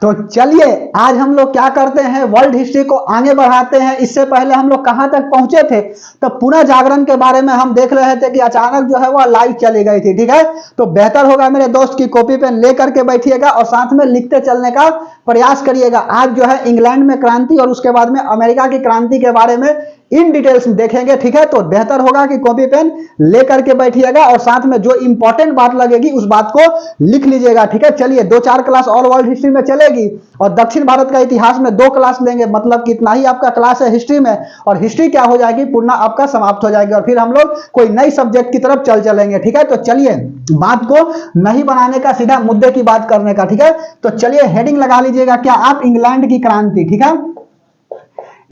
तो चलिए आज हम लोग क्या करते हैं, वर्ल्ड हिस्ट्री को आगे बढ़ाते हैं। इससे पहले हम लोग कहां तक पहुंचे थे, तो पुनः जागरण के बारे में हम देख रहे थे कि अचानक जो है वह लाइट चली गई थी। ठीक है, तो बेहतर होगा मेरे दोस्त की कॉपी पेन लेकर के बैठिएगा और साथ में लिखते चलने का प्रयास करिएगा। आज जो है इंग्लैंड में क्रांति और उसके बाद में अमेरिका की क्रांति के बारे में इन डिटेल्स में देखेंगे। ठीक है, तो बेहतर होगा कि कॉपी पेन लेकर के बैठिएगा और साथ में जो इंपॉर्टेंट बात लगेगी उस बात को लिख लीजिएगा। ठीक है, चलिए 2-4 क्लास और वर्ल्ड हिस्ट्री में चलेगी और दक्षिण भारत का इतिहास में 2 क्लास लेंगे, मतलब कि इतना ही आपका क्लास है हिस्ट्री में, और हिस्ट्री क्या हो जाएगी, पूर्ण आपका समाप्त हो जाएगी और फिर हम लोग कोई नई सब्जेक्ट की तरफ चलेंगे। ठीक है, तो चलिए बात को नहीं बनाने का, सीधा मुद्दे की बात करने का। ठीक है, तो चलिए हेडिंग लगा लीजिएगा क्या आप, इंग्लैंड की क्रांति। ठीक है,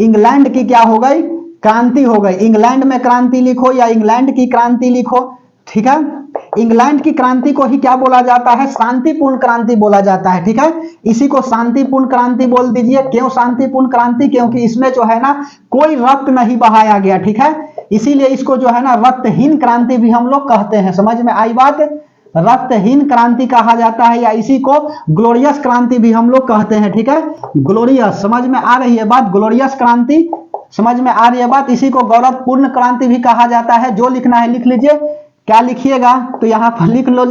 इंग्लैंड की क्या हो गई, क्रांति हो गई। इंग्लैंड में क्रांति लिखो या इंग्लैंड की क्रांति लिखो। ठीक है, इंग्लैंड की क्रांति को ही क्या बोला जाता है, शांतिपूर्ण क्रांति बोला जाता है। ठीक है, इसी को शांतिपूर्ण क्रांति बोल दीजिए। क्यों शांतिपूर्ण क्रांति, क्योंकि इसमें जो है ना कोई रक्त नहीं बहाया गया। ठीक है, इसीलिए इसको जो है ना रक्तहीन क्रांति भी हम लोग कहते हैं। समझ में आई बात, रक्तहीन क्रांति कहा जाता है या इसी को ग्लोरियस क्रांति भी हम लोग कहते हैं। ठीक है, ग्लोरियस, समझ में आ रही है बात, ग्लोरियस क्रांति समझ में आ रही है बात। इसी को गौरवपूर्ण क्रांति भी कहा जाता है। जो लिखना है लिख लीजिए, क्या लिखिएगा तो यहां पर लिख लो,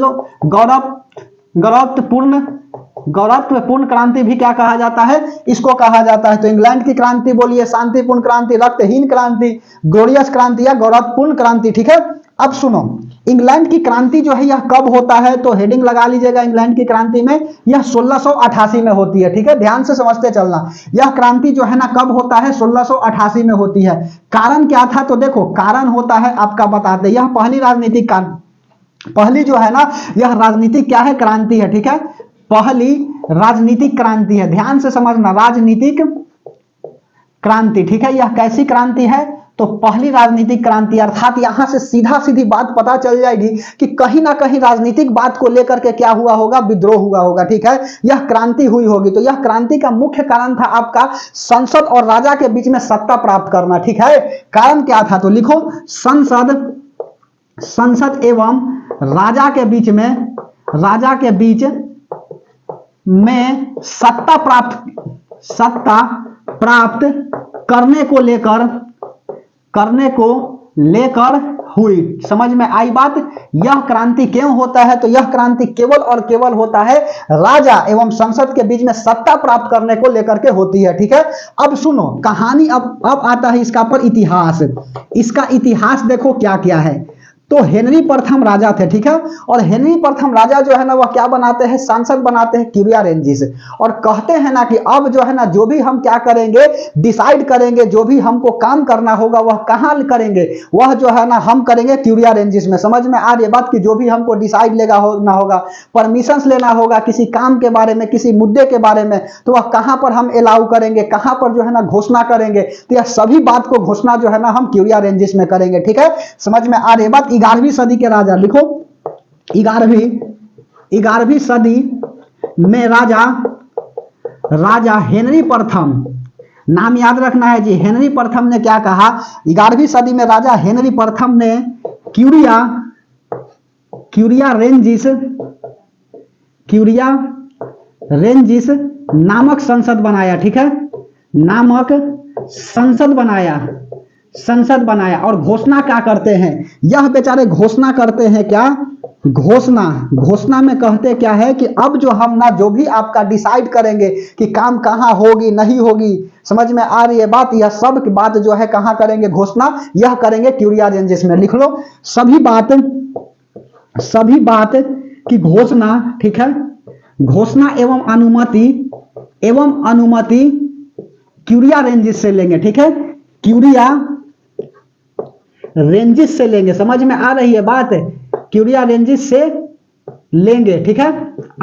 गौरवपूर्ण क्रांति भी क्या कहा जाता है, इसको कहा जाता है। तो इंग्लैंड की क्रांति बोलिए, शांतिपूर्ण क्रांति, रक्तहीन क्रांति, ग्लोरियस क्रांति या गौरवपूर्ण क्रांति। ठीक है, अब सुनो, इंग्लैंड की क्रांति जो है यह कब होता है, तो हेडिंग लगा लीजिएगा इंग्लैंड की क्रांति में, यह 1688 में होती है। ठीक है, ध्यान से समझते चलना, यह क्रांति जो है ना कब होता है, 1688 में होती है। कारण क्या था, तो देखो कारण होता है आपका बताते, यह पहली राजनीतिक पहली जो है ना यह राजनीतिक क्या है, क्रांति है। ठीक है, पहली राजनीतिक क्रांति है, ध्यान से समझना, राजनीतिक क्रांति। ठीक है, यह कैसी क्रांति है, तो पहली राजनीतिक क्रांति, अर्थात यहां से सीधा सीधी बात पता चल जाएगी कि कहीं ना कहीं राजनीतिक बात को लेकर के क्या हुआ होगा, विद्रोह हुआ होगा। ठीक है, यह क्रांति हुई होगी। तो यह क्रांति का मुख्य कारण था आपका संसद और राजा के बीच में सत्ता प्राप्त करना। ठीक है, कारण क्या था, तो लिखो संसद एवं राजा के बीच में सत्ता प्राप्त करने को लेकर हुई। समझ में आई बात, यह क्रांति क्यों होता है, तो यह क्रांति केवल और केवल होता है राजा एवं संसद के बीच में सत्ता प्राप्त करने को लेकर के होती है। ठीक है, अब सुनो कहानी, अब आता है इसका पर इतिहास। इसका इतिहास देखो क्या क्या है। तो हेनरी प्रथम राजा थे। ठीक है, और हेनरी प्रथम राजा जो है ना वह क्या बनाते हैं, सांसद बनाते हैं क्यूरिया रेंजिस, और कहते हैं ना कि अब जो है ना जो भी हम क्या करेंगे, डिसाइड करेंगे, जो भी हमको काम करना होगा वह कहां करेंगे, वह जो है ना हम करेंगे क्यूरिया रेंजिस में। समझ में आ रही है बात की, जो भी हमको डिसाइड लेना होगा, परमिशन लेना होगा किसी काम के बारे में, किसी मुद्दे के बारे में, तो वह कहां पर हम अलाउ करेंगे, कहां पर जो है ना घोषणा करेंगे, तो यह सभी बात को घोषणा जो है ना हम क्यूरिया रेंजिस में करेंगे। ठीक है, समझ में आ रही है बात। 11वीं सदी के राजा लिखो, 11वीं सदी में राजा हेनरी प्रथम, नाम याद रखना है जी, हेनरी प्रथम ने क्या कहा, 11वीं सदी में राजा हेनरी प्रथम ने क्यूरिया रेंजिस नामक संसद बनाया। ठीक है, नामक संसद बनाया और घोषणा क्या करते हैं, यह बेचारे घोषणा करते हैं क्या, घोषणा में कहते क्या है कि अब जो हम ना जो भी आपका डिसाइड करेंगे कि काम कहां होगी नहीं होगी, समझ में आ रही है बात, यह सब की बात जो है कहां करेंगे, घोषणा यह करेंगे क्यूरिया रेंजिस में। लिख लो सभी बात की घोषणा। ठीक है, घोषणा एवं अनुमति क्यूरिया रेंजिस से लेंगे। ठीक है, क्यूरिया रेंजिस से लेंगे। समझ में आ रही है बात, क्यूरिया रेंजिस से लेंगे। ठीक है,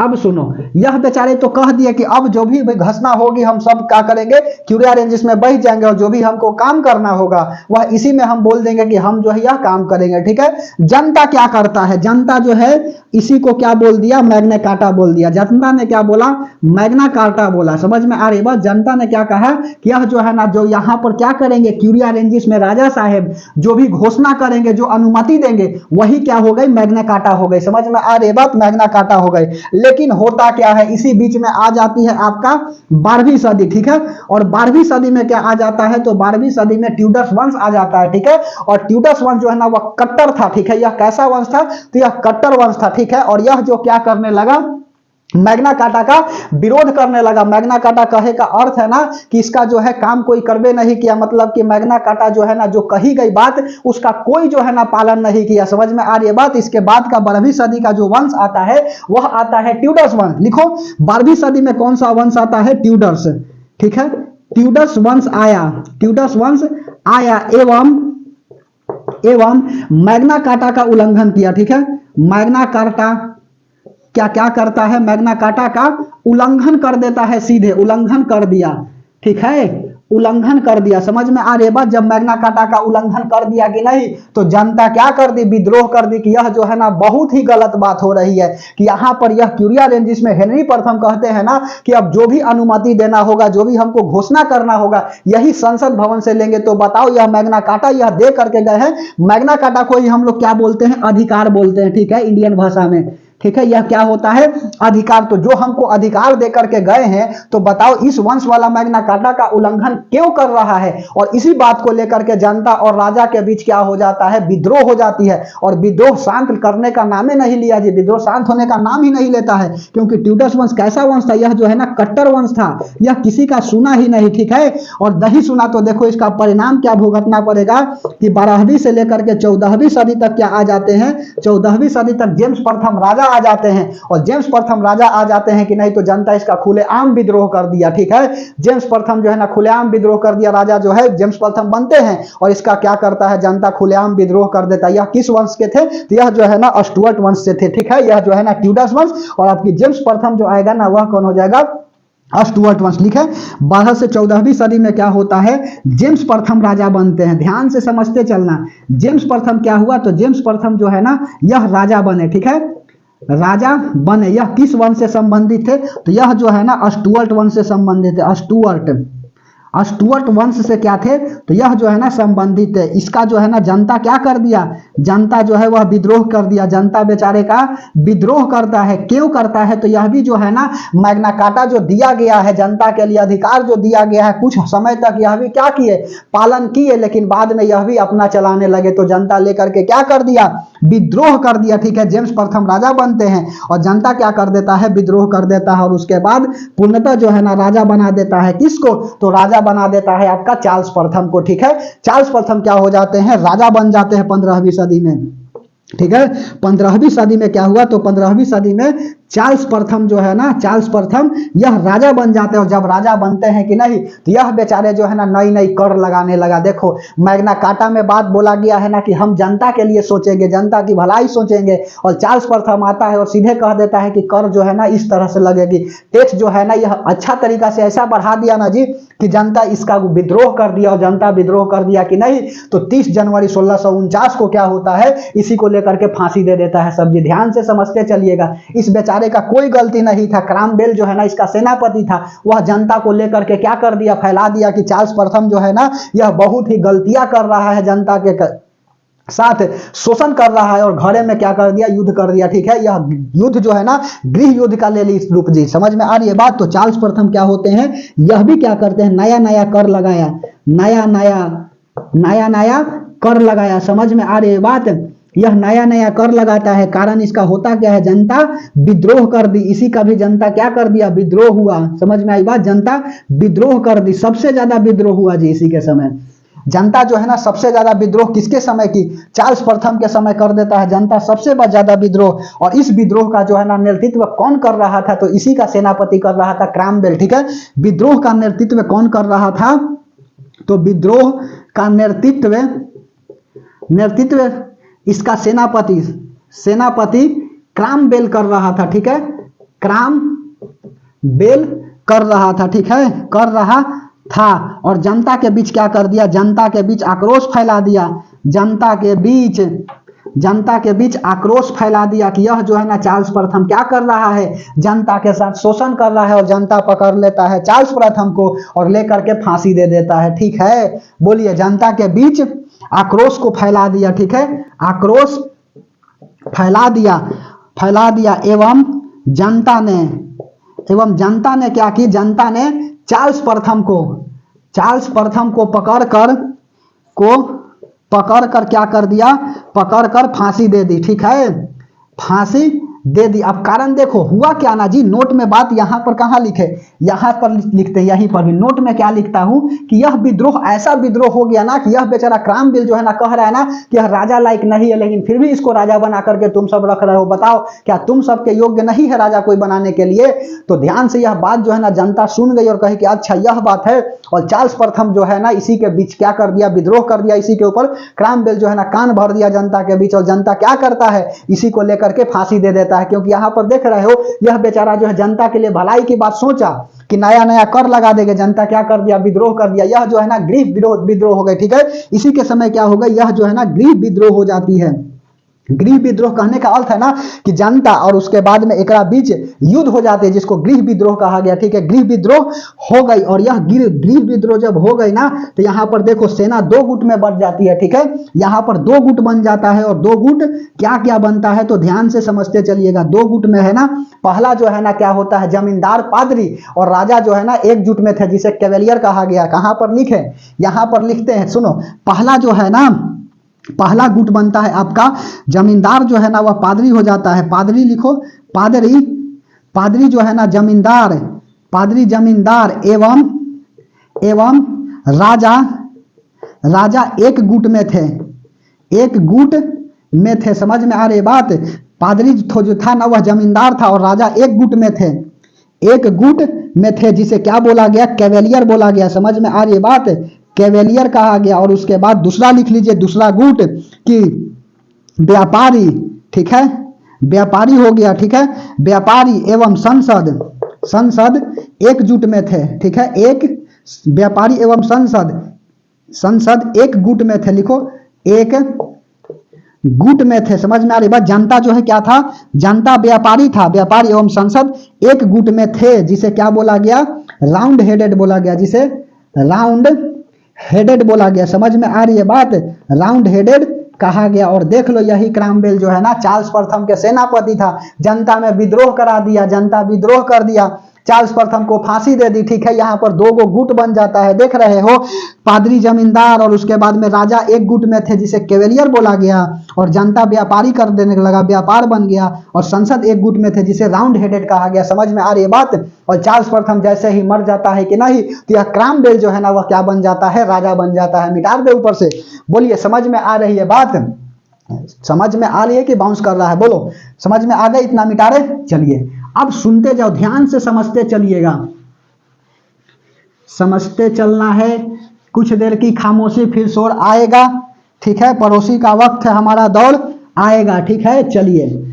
अब सुनो, यह बेचारे तो कह दिए कि अब जो भी घोषणा होगी हम सब क्या करेंगे, क्यूरिया रेंजिस में बैठ जाएंगे और जो भी हमको काम करना होगा वह इसी में हम बोल देंगे कि हम जो है यह काम करेंगे। ठीक है, जनता क्या करता है, जनता जो है इसी को क्या बोल दिया, मैग्ना कार्टा बोल दिया। जनता ने क्या बोला, मैग्ना कार्टा बोला। समझ में आ रही बात, जनता ने क्या कहा कि यह जो है ना जो यहाँ पर क्या करेंगे, क्यूरिया रेंजिस में राजा साहेब जो भी घोषणा करेंगे, जो अनुमति देंगे, वही क्या हो गई, मैग्ना कार्टा हो गई। समझ में आ रही बात, मैग्ना कार्टा हो गए। लेकिन होता क्या है, इसी बीच में आ जाती है आपका 12वीं सदी, ठीक है। और 12वीं सदी में क्या आ जाता है, तो 12वीं सदी में ट्यूडर्स वंश आ जाता है, ठीक है। और ट्यूडर्स वंश जो है ना वह कट्टर था, ठीक है। यह कैसा वंश था, तो यह कट्टर वंश था, ठीक है। और यह जो क्या करने लगा, मैग्ना कार्टा का विरोध करने लगा। मैग्ना कार्टा कहे का अर्थ है ना कि इसका जो है काम कोई करबे नहीं किया, मतलब कि मैग्ना कार्टा जो है ना जो कही गई बात उसका कोई जो है ना पालन नहीं किया। समझ में आ रही है बात। इसके बाद का 12वीं सदी का जो वंश आता है वह आता है ट्यूडर्स वंश। लिखो 12वीं सदी में कौन सा वंश आता है, ट्यूडर्स, ठीक है। ट्यूडर्स वंश आया, ट्यूडर्स वंश आया एवं मैग्ना कार्टा का उल्लंघन किया, ठीक है। मैग्ना कार्टा क्या क्या करता है, मैग्ना कार्टा का उल्लंघन कर देता है, सीधे उल्लंघन कर दिया, ठीक है। उल्लंघन कर दिया, समझ में आ रही है बात। जब मैग्ना कार्टा का उल्लंघन कर दिया कि नहीं, तो जनता क्या कर दी, विद्रोह कर दी कि यह जो है ना बहुत ही गलत बात हो रही है कि यहाँ पर यह क्यूरिया रेंजिस में हेनरी प्रथम कहते हैं ना कि अब जो भी अनुमति देना होगा, जो भी हमको घोषणा करना होगा, यही संसद भवन से लेंगे। तो बताओ यह मैग्ना कार्टा यह दे करके गए हैं। मैग्ना कार्टा को ही हम लोग क्या बोलते हैं, अधिकार बोलते हैं, ठीक है, इंडियन भाषा में, ठीक है। यह क्या होता है, अधिकार। तो जो हमको अधिकार दे करके गए हैं, तो बताओ इस वंश वाला मैग्ना कार्टा का उल्लंघन क्यों कर रहा है। और इसी बात को लेकर के जनता और राजा के बीच क्या हो जाता है, विद्रोह हो जाती है। और विद्रोह शांत करने का नाम ही नहीं लिया जी, विद्रोह शांत होने का नाम ही नहीं लेता है। क्योंकि ट्यूडर्स वंश कैसा वंश था, यह जो है ना कट्टर वंश था, यह किसी का सुना ही नहीं, ठीक है। और नहीं सुना तो देखो इसका परिणाम क्या भुगतना पड़ेगा कि 12वीं से लेकर के 14वीं सदी तक क्या आ जाते हैं, 14वीं सदी तक जेम्स प्रथम राजा आ जाते हैं। और जेम्स प्रथम राजा आ जाते हैं कि नहीं, तो जनता इसका खुलेआम विद्रोह कर दिया, ठीक है। जेम्स प्रथम जो है ना खुलेआम विद्रोह कर दिया, राजा जो है जेम्स प्रथम बनते हैं और इसका क्या करता है, जनता खुलेआम विद्रोह कर देता है। यह किस वंश के थे, तो यह जो है ना स्टुअर्ट वंश से थे, ठीक है। यह जो है ना ट्यूडर्स वंश, और आपकी जेम्स प्रथम जो आएगा ना वह कौन हो जाएगा, स्टुअर्ट वंश, लिखे। 12 से 14वीं सदी में क्या होता है, जेम्स प्रथम राजा बनते हैं। ध्यान से समझते चलना, जेम्स प्रथम क्या हुआ, तो जेम्स प्रथम जो है ना यह राजा बने, ठीक है, राजा बने। यह किस वंश से संबंधित थे, तो यह जो है ना स्टुअर्ट वंश से संबंधित है। स्टुअर्ट वंश से क्या थे, तो यह जो है ना संबंधित है। इसका जो है ना जनता क्या कर दिया, जनता जो है वह विद्रोह कर दिया। जनता बेचारे का विद्रोह करता है, क्यों करता है, तो यह भी जो है ना मैग्ना कार्टा जो दिया गया है जनता के लिए, अधिकार जो दिया गया है, कुछ समय तक यह भी क्या किए, पालन किए। लेकिन बाद में यह भी अपना चलाने लगे, तो जनता लेकर के क्या कर दिया, विद्रोह कर दिया, ठीक है। जेम्स प्रथम राजा बनते हैं और जनता क्या कर देता है, विद्रोह कर देता है। और उसके बाद पूर्णतः जो है ना राजा बना देता है किसको, तो राजा बना देता है आपका चार्ल्स प्रथम को, ठीक है। चार्ल्स प्रथम क्या हो जाते हैं, राजा बन जाते हैं 15वीं सदी में, ठीक है। 15वीं सदी में क्या हुआ, तो 15वीं सदी में चार्ल्स प्रथम जो है ना, चार्ल्स प्रथम यह राजा बन जाते हैं। और जब राजा बनते हैं कि नहीं, तो यह बेचारे जो है ना नई नई कर लगाने लगा। देखो मैग्ना कार्टा में बात बोला गया है ना कि हम जनता के लिए सोचेंगे, जनता की भलाई सोचेंगे। और चार्ल्स प्रथम आता है और सीधे कह देता है कि कर जो है ना इस तरह से लगेगी, टैक्स जो है ना यह अच्छा तरीका से ऐसा बढ़ा दिया ना जी कि जनता इसका विद्रोह कर दिया। और जनता विद्रोह कर दिया कि नहीं, तो 30 जनवरी 1649 को क्या होता है, इसी को लेकर के फांसी दे देता है। सब जी ध्यान से समझते चलिएगा, इस बेचारे का कोई गलती नहीं था। क्रॉमवेल जो है ना इसका सेनापति था, वह जनता को लेकर के क्या कर दिया, फैला दिया कि चार्ल्स प्रथम जो है ना यह बहुत ही गलतियां कर रहा है, जनता के साथ शोषण कर रहा है। और घरे में क्या कर दिया, युद्ध कर दिया, ठीक है। यह युद्ध जो है ना गृह युद्ध का ले ली रूप जी, समझ में आ रही है बात। तो चार्ल्स प्रथम क्या होते हैं, यह भी क्या करते हैं, नया नया कर लगाया, नया नया कर लगाया, समझ में आ रही है बात। यह नया नया कर लगाता है, कारण इसका होता क्या है, जनता विद्रोह कर दी। इसी का भी जनता क्या कर दिया, विद्रोह हुआ, समझ में आई बात। जनता विद्रोह कर दी, सबसे ज्यादा विद्रोह हुआ जी इसी के समय। जनता जो है ना सबसे ज्यादा विद्रोह किसके समय की, चार्ल्स प्रथम के समय कर देता है जनता सबसे ज्यादा विद्रोह। और इस विद्रोह का जो है ना नेतृत्व कौन कर रहा था, तो इसी का सेनापति कर रहा था, क्रॉमवेल, ठीक है। विद्रोह का नेतृत्व कौन कर रहा था, तो विद्रोह का नेतृत्व इसका सेनापति क्रॉमवेल कर रहा था, ठीक है। क्रॉमवेल कर रहा था, ठीक है, कर रहा था। और जनता के बीच क्या कर दिया, जनता के बीच आक्रोश फैला दिया, जनता के बीच आक्रोश फैला दिया कि यह जो है ना चार्ल्स प्रथम क्या कर रहा है, जनता के साथ शोषण कर रहा है। और जनता पकड़ लेता है चार्ल्स प्रथम को और लेकर के फांसी दे देता है, ठीक है। बोलिए, जनता के बीच आक्रोश को फैला दिया, ठीक है, आक्रोश फैला दिया। फैला दिया एवं जनता ने क्या की, जनता ने चार्ल्स प्रथम को पकड़ कर क्या कर दिया, पकड़ कर फांसी दे दी। ठीक है, फांसी दे दी। अब कारण देखो हुआ क्या ना जी, नोट में बात यहां पर कहां लिखे, यहां पर लिखते हैं, यहीं पर भी नोट में क्या लिखता हूं कि यह विद्रोह ऐसा विद्रोह हो गया ना कि यह बेचारा क्रामवेल जो है ना कह रहा है ना कि यह राजा लायक नहीं है, लेकिन फिर भी इसको राजा बना करके तुम सब रख रहे हो। बताओ क्या तुम सबके योग्य नहीं है राजा कोई बनाने के लिए? तो ध्यान से यह बात जो है ना जनता सुन गई और कही कि अच्छा यह बात है। और चार्ल्स प्रथम जो है ना इसी के बीच क्या कर दिया, विद्रोह कर दिया इसी के ऊपर। क्रामवेल जो है ना कान भर दिया जनता के बीच, और जनता क्या करता है, इसी को लेकर के फांसी दे देता है। क्योंकि यहां पर देख रहे हो यह बेचारा जो है जनता के लिए भलाई की बात सोचा कि नया नया कर लगा देंगे, जनता क्या कर दिया, विद्रोह कर दिया। यह जो है ना गृह विद्रोह हो गए। ठीक है, इसी के समय क्या हो गई, यह जो है ना गृह विद्रोह हो जाती है। गृह विद्रोह कहने का अर्थ है ना कि जनता और उसके बाद में एक बीच युद्ध हो जाते हैं, जिसको गृह विद्रोह कहा गया। ठीक है, गृह विद्रोह हो गई। और यह गृह विद्रोह जब हो गई ना तो यहां पर देखो सेना दो गुट में बढ़ जाती है। ठीक है, यहां पर दो गुट बन जाता है। और दो गुट क्या क्या बनता है तो ध्यान से समझते चलिएगा। दो गुट में है ना, पहला जो है ना क्या होता है, जमींदार पादरी और राजा जो है ना एकजुट में थे, जिसे कैवेलियर कहा गया। कहां पर लिखे, यहां पर लिखते हैं, सुनो। पहला जो है ना, पहला गुट बनता है आपका, जमींदार जो है ना वह पादरी हो जाता है। पादरी लिखो, पादरी जो है ना जमींदार, पादरी जमींदार एवं राजा एक गुट में थे, एक गुट में थे। समझ में आ रही बात? पादरी जो था ना वह जमींदार था और राजा एक गुट में थे, एक गुट में थे, जिसे क्या बोला गया, कैवेलियर बोला गया। समझ में आ रही बात? कैवेलियर कहा गया। और उसके बाद दूसरा लिख लीजिए, दूसरा गुट कि व्यापारी। ठीक है, व्यापारी हो गया। ठीक है, व्यापारी एवं संसद एकजुट में थे। ठीक है, एक व्यापारी एवं संसद एक गुट में थे। लिखो, एक गुट में थे। समझ में आ रही बात? जनता जो है क्या था, जनता व्यापारी था, व्यापारी एवं संसद एक गुट में थे, जिसे क्या बोला गया, राउंड हेडेड बोला गया, जिसे राउंड हेडेड बोला गया। समझ में आ रही है बात? राउंड हेडेड कहा गया। और देख लो यही क्रामवेल जो है ना चार्ल्स प्रथम के सेनापति था, जनता में विद्रोह करा दिया, जनता विद्रोह कर दिया, चार्ल्स प्रथम को फांसी दे दी। ठीक है, यहाँ पर दो गो गुट बन जाता है, देख रहे हो, पादरी जमींदार और उसके बाद में राजा एक गुट में थे, जिसे कैवेलियर बोला गया। और जनता व्यापारी कर देने लगा, व्यापार बन गया। और संसद एक गुट में थे, जिसे राउंड हेडेड कहा गया। समझ में आ रही है बात? और चार्ल्स प्रथम जैसे ही मर जाता है कि नहीं, तो यह क्रामवेल जो है ना वह क्या बन जाता है, राजा बन जाता है। मिटा दे ऊपर से। बोलिए, समझ में आ रही है बात? समझ में आ रही है कि बाउंस कर रहा है? बोलो, समझ में आ गई? इतना मिटा रहे? चलिए अब सुनते जाओ, ध्यान से समझते चलिएगा, समझते चलना है। कुछ देर की खामोशी, फिर शोर आएगा। ठीक है, पड़ोसी का वक्त है, हमारा दौड़ आएगा। ठीक है, चलिए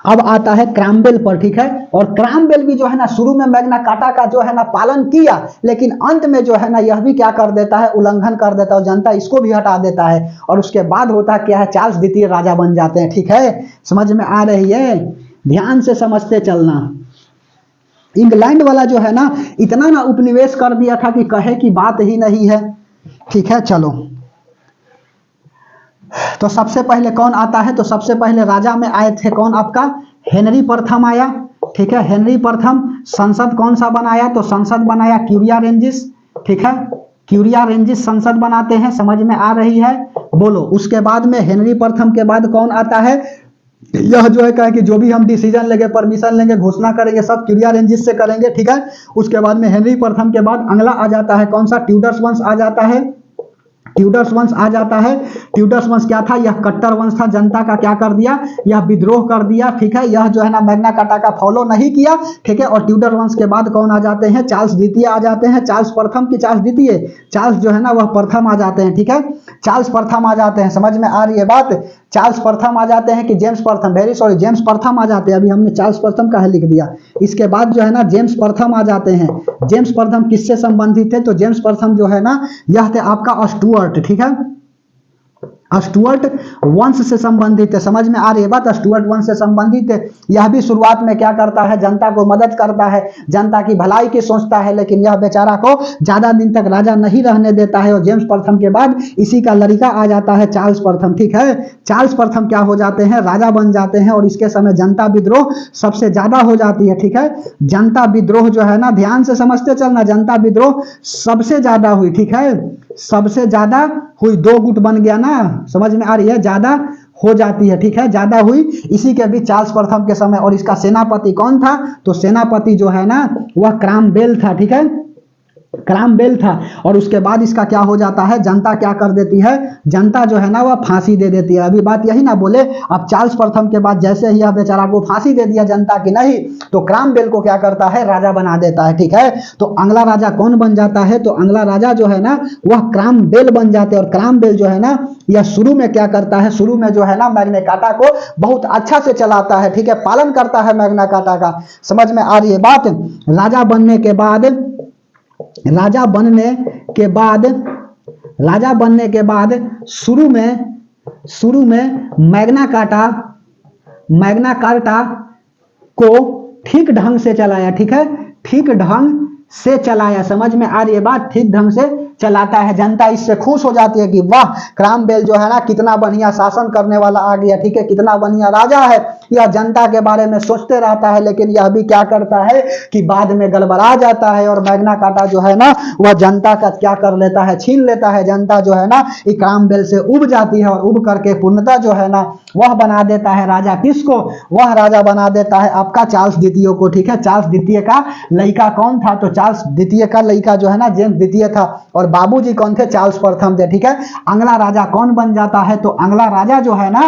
अब आता है क्रामवेल पर। ठीक है, और क्रामवेल भी जो है ना शुरू में मैग्ना कार्टा का जो है ना पालन किया, लेकिन अंत में जो है ना यह भी क्या कर देता है, उल्लंघन कर देता है, और जनता इसको भी हटा देता है। और उसके बाद होता क्या है, चार्ल्स द्वितीय राजा बन जाते हैं। ठीक है, समझ में आ रही है? ध्यान से समझते चलना। इंग्लैंड वाला जो है ना इतना ना उपनिवेश कर दिया था कि कहे की बात ही नहीं है। ठीक है, चलो तो सबसे पहले कौन आता है, तो सबसे पहले राजा में आए थे कौन, आपका हेनरी प्रथम आया। ठीक है, हेनरी प्रथम। संसद कौन सा बनाया, तो संसद बनाया क्यूरिया रेंजिस। ठीक है, क्यूरिया रेंजिस संसद बनाते हैं। समझ में आ रही है? बोलो। उसके बाद में हेनरी प्रथम के बाद कौन आता है, यह जो है कहा कि जो भी हम डिसीजन लेंगे, परमिशन लेंगे, घोषणा करेंगे, सब क्यूरिया रेंजिस से करेंगे। ठीक है, उसके बाद में हेनरी प्रथम के बाद अगला आ जाता है कौन सा, ट्यूडर्स वंश आ जाता है। ट्यूडर्स वंश आ जाता है। ट्यूडर्स वंश क्या था, यह कट्टर वंश था, जनता का क्या कर दिया, यह विद्रोह कर दिया। ठीक है, यह जो है ना मैग्ना कार्टा का फॉलो नहीं किया। ठीक है, और ट्यूडर वंश के बाद कौन आ जाते हैं, चार्ल्स द्वितीय आ जाते हैं। चार्ल्स प्रथम की चार्ल्स द्वितीय, चार्ल्स जो है ना वह प्रथम आ जाते हैं। ठीक है, चार्ल्स प्रथम आ जाते हैं। समझ में आ रही है बात? चार्ल्स प्रथम आ जाते हैं कि जेम्स प्रथम, वेरी सॉरी, जेम्स प्रथम आ जाते हैं। अभी हमने चार्ल्स प्रथम का है लिख दिया। इसके बाद जो है ना जेम्स प्रथम आ जाते हैं। जेम्स प्रथम किससे संबंधित थे, तो जेम्स प्रथम जो है ना यह थे आपका स्टुअर्ट। ठीक है, स्टुअर्ट वंश से संबंधित है। समझ में आ रही है बात, स्टुअर्ट वंश से संबंधित है। यह भी शुरुआत में क्या करता है, जनता को मदद करता है, जनता की भलाई की सोचता है, लेकिन यह बेचारा को ज्यादा दिन तक राजा नहीं रहने देता है। और जेम्स प्रथम के बाद इसी का लड़का आ जाता है चार्ल्स प्रथम। ठीक है, चार्ल्स प्रथम क्या हो जाते हैं, राजा बन जाते हैं। और इसके समय जनता विद्रोह सबसे ज्यादा हो जाती है। ठीक है, जनता विद्रोह जो है ना, ध्यान से समझते चलना, जनता विद्रोह सबसे ज्यादा हुई। ठीक है, सबसे ज्यादा हुई, दो गुट बन गया ना, समझ में आ रही है, ज्यादा हो जाती है। ठीक है, ज्यादा हुई इसी के बीच चार्ल्स प्रथम के समय। और इसका सेनापति कौन था, तो सेनापति जो है ना वह क्रामवेल था। ठीक है, क्रामवेल था। और उसके बाद इसका क्या हो जाता है, जनता क्या कर देती है, जनता जो है ना वह फांसी दे देती है। अभी बात यही ना बोले, अब चार्ल्स प्रथम के बाद जैसे ही यह बेचारा को फांसी दे दिया जनता की नहीं, तो क्रामवेल को क्या करता है, राजा बना देता है। ठीक है, तो अगला राजा कौन बन जाता है, तो अगला राजा जो है ना वह क्रामवेल बन जाते हैं। और क्रामवेल जो है ना यह शुरू में क्या करता है, शुरू में जो है ना मैग्ना कार्टा को बहुत अच्छा से चलाता है। ठीक है, पालन करता है मैग्ना कार्टा का। समझ में आ रही है बात, राजा बनने के बाद, राजा बनने के बाद, राजा बनने के बाद शुरू में मैग्ना कार्टा, मैग्ना कार्टा को ठीक ढंग से चलाया। ठीक है, ठीक ढंग से चलाया। समझ में आ रही है बात, ठीक ढंग से चलाता है। जनता इससे खुश हो जाती है कि वाह, क्रामवेल जो है ना कितना बढ़िया शासन करने वाला आ गया। ठीक है, कितना बढ़िया राजा है, यह जनता के बारे में सोचते रहता है। लेकिन यह भी क्या करता है कि बाद में गड़बड़ा जाता है। और मैग्ना कार्टा जो है ना वह जनता का क्या कर लेता है, छीन लेता है। जनता जो है ना क्रामवेल से उब जाती है, और उब करके पूर्णतः जो है ना वह बना देता है राजा किसको, वह राजा बना देता है आपका चार्ल्स द्वितीय को। ठीक है, चार्ल्स द्वितीय का लड़का कौन था, तो चार्ल्स द्वितीय का लड़का जो है ना जेम्स द्वितीय था। और बाबूजी कौन थे, चार्ल्स प्रथम थे। ठीक है, अगला राजा कौन बन जाता है, तो अगला राजा जो है ना,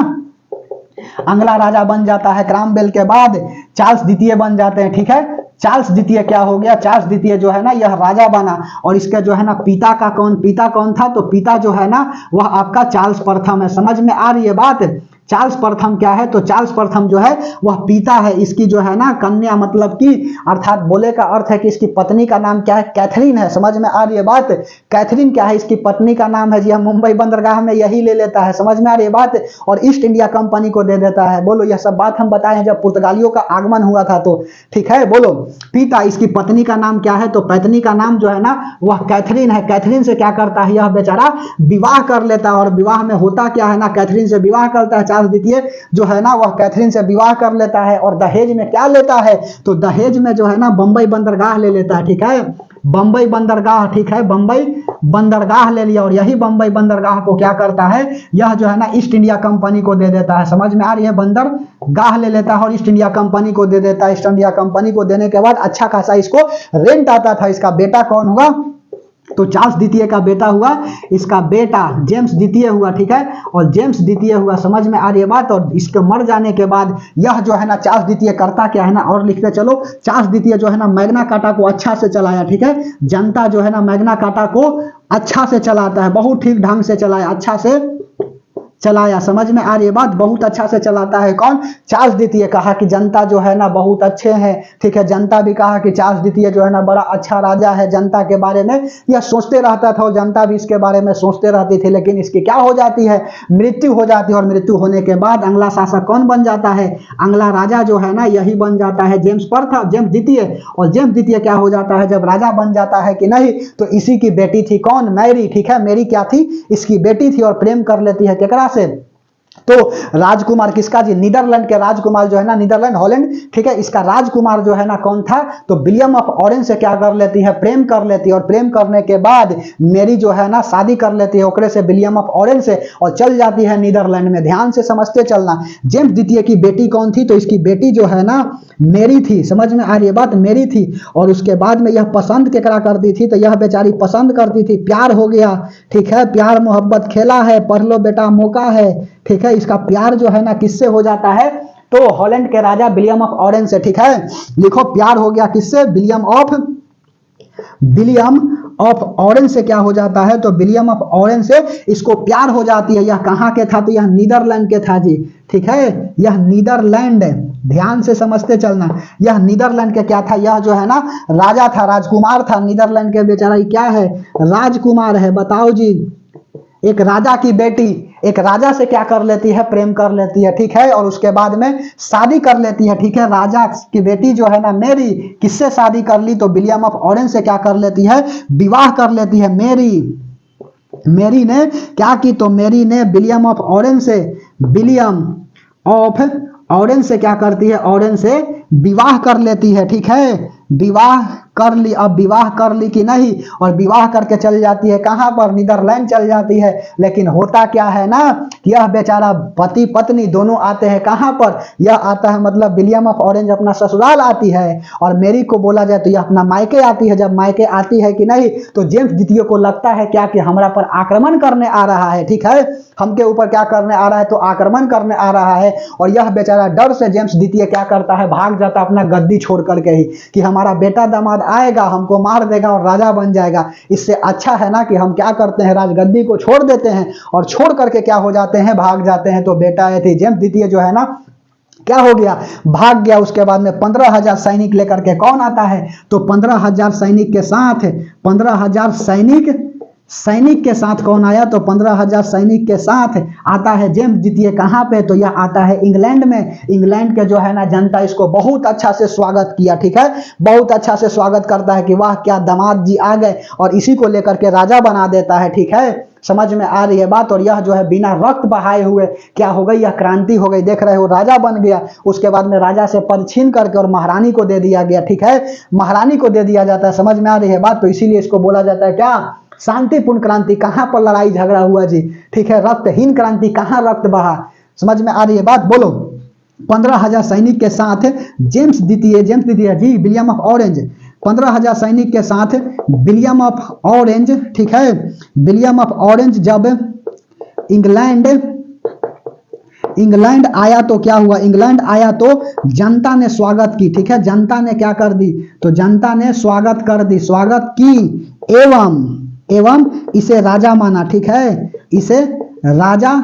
अगला राजा बन जाता है क्रामवेल के बाद चार्ल्स द्वितीय बन जाते हैं। ठीक है, चार्ल्स द्वितीय क्या हो गया, चार्ल्स द्वितीय जो है ना यह राजा बना। और इसके जो है ना पिता का कौन, पिता कौन था, तो पिता जो है ना वह आपका चार्ल्स प्रथम है। समझ में आ रही है बात, चार्ल्स प्रथम क्या है, तो चार्ल्स प्रथम जो है वह पिता है। इसकी जो है ना कन्या, मतलब कि अर्थात बोले का अर्थ है कि इसकी पत्नी का नाम क्या है, कैथरीन है। समझ में आ रही है बात, कैथरीन क्या है, इसकी पत्नी का नाम है जी, हम मुंबई बंदरगाह में यही ले लेता है। समझ में आ रही है बात, और ईस्ट इंडिया कंपनी को दे देता है। बोलो, यह सब बात हम बताए हैं जब पुर्तगालियों का आगमन हुआ था तो। ठीक है, बोलो, पिता, इसकी पत्नी का नाम क्या है, तो पत्नी का नाम जो है ना वह कैथरीन है। कैथरीन से क्या करता है यह बेचारा, विवाह कर लेता है। और विवाह में होता क्या है ना, कैथरीन से विवाह करता है चार्ल्स द्वितीय जो है ना, वह कैथरीन से विवाह कर लेता है। और दहेज में क्या लेता है, तो दहेज में जो है ना बंबई बंदरगाह ले लेता है। ठीक है, बंबई बंदरगाह। ठीक है, बंबई बंदरगाह ले लिया। और यही बंबई बंदरगाह को क्या करता है, यह जो है ना ईस्ट इंडिया कंपनी को दे देता है। समझ में आ रही है, बंदरगाह ले लेता है और ईस्ट इंडिया कंपनी को दे देता है। ईस्ट इंडिया कंपनी को देने के बाद अच्छा खासा इसको रेंट आता था। इसका बेटा कौन हुआ, तो चार्ल्स द्वितीय का बेटा हुआ, इसका बेटा जेम्स द्वितीय हुआ। ठीक है, और जेम्स द्वितीय हुआ। समझ में आ रही है बात, और इसके मर जाने के बाद यह जो है ना चार्ल्स द्वितीय करता क्या है ना, और लिखते चलो, चार्ल्स द्वितीय जो है ना मैग्ना कार्टा को अच्छा से चलाया। ठीक है, जनता जो है ना मैग्ना कार्टा को अच्छा से चलाता है, बहुत ठीक ढंग से चलाया, अच्छा से चलाया। समझ में आ रही है बात, बहुत अच्छा से चलाता है कौन, चार्ल्स द्वितीय। कहा कि जनता जो है ना बहुत अच्छे हैं। ठीक है, जनता भी कहा कि चार्ल्स द्वितीय जो है ना बड़ा अच्छा राजा है, जनता के बारे में यह सोचते रहता था और जनता भी इसके बारे में सोचते रहती थी। लेकिन इसकी क्या हो जाती है, मृत्यु हो जाती है। और मृत्यु होने के बाद अगला शासक कौन बन जाता है, अगला राजा जो है ना यही बन जाता है जेम्स प्रथम, जेम्स द्वितीय। और जेम्स द्वितीय क्या हो जाता है, जब राजा बन जाता है कि नहीं, तो इसी की बेटी थी कौन, मैरी। ठीक है, मैरी क्या थी, इसकी बेटी थी। और प्रेम कर लेती है केकरा से, तो राजकुमार किसका जी, नीदरलैंड के राजकुमार जो है ना, नीदरलैंड हॉलैंड। ठीक है, इसका राजकुमार जो है ना कौन था, तो विलियम ऑफ ऑरेंज से क्या कर लेती है, प्रेम कर लेती है। और प्रेम करने के बाद मेरी जो है ना शादी कर लेती है ओकरे से, विलियम ऑफ ऑरेंज से, और चल जाती है नीदरलैंड में। ध्यान से समझते चलना, जेम्स द्वितीय की बेटी कौन थी, तो इसकी बेटी जो है ना मेरी थी। समझ में आ रही है बात, मेरी थी। और उसके बाद में यह पसंद केकरा करती थी, तो यह बेचारी पसंद करती थी, प्यार हो गया। ठीक है, प्यार मोहब्बत खेला है, पढ़ लो बेटा मौका है। ठीक है, इसका प्यार जो है ना किससे हो जाता है, तो हॉलैंड के राजा विलियम ऑफ ऑरेंज से। ठीक है, लिखो, प्यार हो गया किससे, विलियम ऑफ ऑरेंज से क्या हो जाता है, तो विलियम ऑफ ऑरेंज से इसको प्यार हो जाती है। यह कहाँ के था, तो यह नीदरलैंड के था जी। ठीक है, यह नीदरलैंड, ध्यान से समझते चलना, यह नीदरलैंड के क्या था, यह जो है ना राजा था, राजकुमार था। नीदरलैंड के बेचारा क्या है, राजकुमार है। बताओ जी, एक राजा की बेटी एक राजा से क्या कर लेती है, प्रेम कर लेती है, ठीक है, और उसके बाद में शादी कर लेती है, ठीक है। राजा की बेटी जो है ना मेरी, किससे शादी कर ली, तो विलियम ऑफ ऑरेंज से क्या कर लेती है, विवाह कर लेती है। मेरी ने क्या की, तो मेरी ने विलियम ऑफ ऑरेंज से, विलियम ऑफ ऑरेंज से क्या करती है, ऑरेंज से विवाह कर लेती है, ठीक है। विवाह कर ली, अब विवाह कर ली कि नहीं, और विवाह करके चल जाती है कहां पर, नीदरलैंड चल जाती है। लेकिन होता क्या है ना, यह बेचारा पति पत्नी दोनों आते हैं कहां पर, यह आता है मतलब विलियम ऑफ ऑरेंज अपना ससुराल आती है, और मेरी को बोला जाए तो यह अपना मायके आती है। जब मायके आती है कि नहीं, तो जेम्स द्वितीय को लगता है क्या कि हमरा पर आक्रमण करने आ रहा है, ठीक है, हमके ऊपर क्या करने आ रहा है, तो आक्रमण करने आ रहा है। और यह बेचारा डर से जेम्स द्वितीय क्या करता है, भाग जाता अपना गद्दी छोड़ करके ही, कि हमारा बेटा दामाद आएगा हमको मार देगा और राजा बन जाएगा। इससे अच्छा है ना कि हम क्या करते हैं, राजगद्दी को छोड़ देते हैं, और छोड़ करके क्या हो जाते हैं, भाग जाते हैं। तो बेटा ये थी जेम्स द्वितीय जो है ना, क्या हो गया, भाग गया। उसके बाद में 15,000 सैनिक लेकर के कौन आता है, तो 15,000 सैनिक के साथ, 15,000 सैनिक के साथ कौन आया, तो 15,000 सैनिक के साथ आता है जेम्स द्वितीय। कहां पे, तो यह आता है इंग्लैंड में। इंग्लैंड के जो है ना जनता इसको बहुत अच्छा से स्वागत किया, ठीक है, बहुत अच्छा से स्वागत करता है कि वाह क्या दामाद जी आ गए, और इसी को लेकर के राजा बना देता है, ठीक है। समझ में आ रही है बात। और यह जो है बिना रक्त बहाए हुए क्या हो गई, यह क्रांति हो गई। देख रहे हो, राजा बन गया। उसके बाद में राजा से पद छीन करके और महारानी को दे दिया गया, ठीक है, महारानी को दे दिया जाता है। समझ में आ रही है बात। तो इसीलिए इसको बोला जाता है क्या, शांतिपूर्ण क्रांति। कहां पर लड़ाई झगड़ा हुआ जी, ठीक है, रक्तहीन क्रांति, कहां रक्त बहा। समझ में आ रही है बात, बोलो। 15,000 सैनिक के साथ जेम्स द्वितीय जी, विलियम ऑफ ऑरेंज, 15,000 सैनिक के साथ विलियम ऑफ ऑरेंज, ठीक है, विलियम ऑफ ऑरेंज जब इंग्लैंड आया तो क्या हुआ, इंग्लैंड आया तो जनता ने स्वागत की, ठीक है, जनता ने क्या कर दी, तो जनता ने स्वागत कर दी, स्वागत की, एवं इसे राजा माना, ठीक है, इसे राजा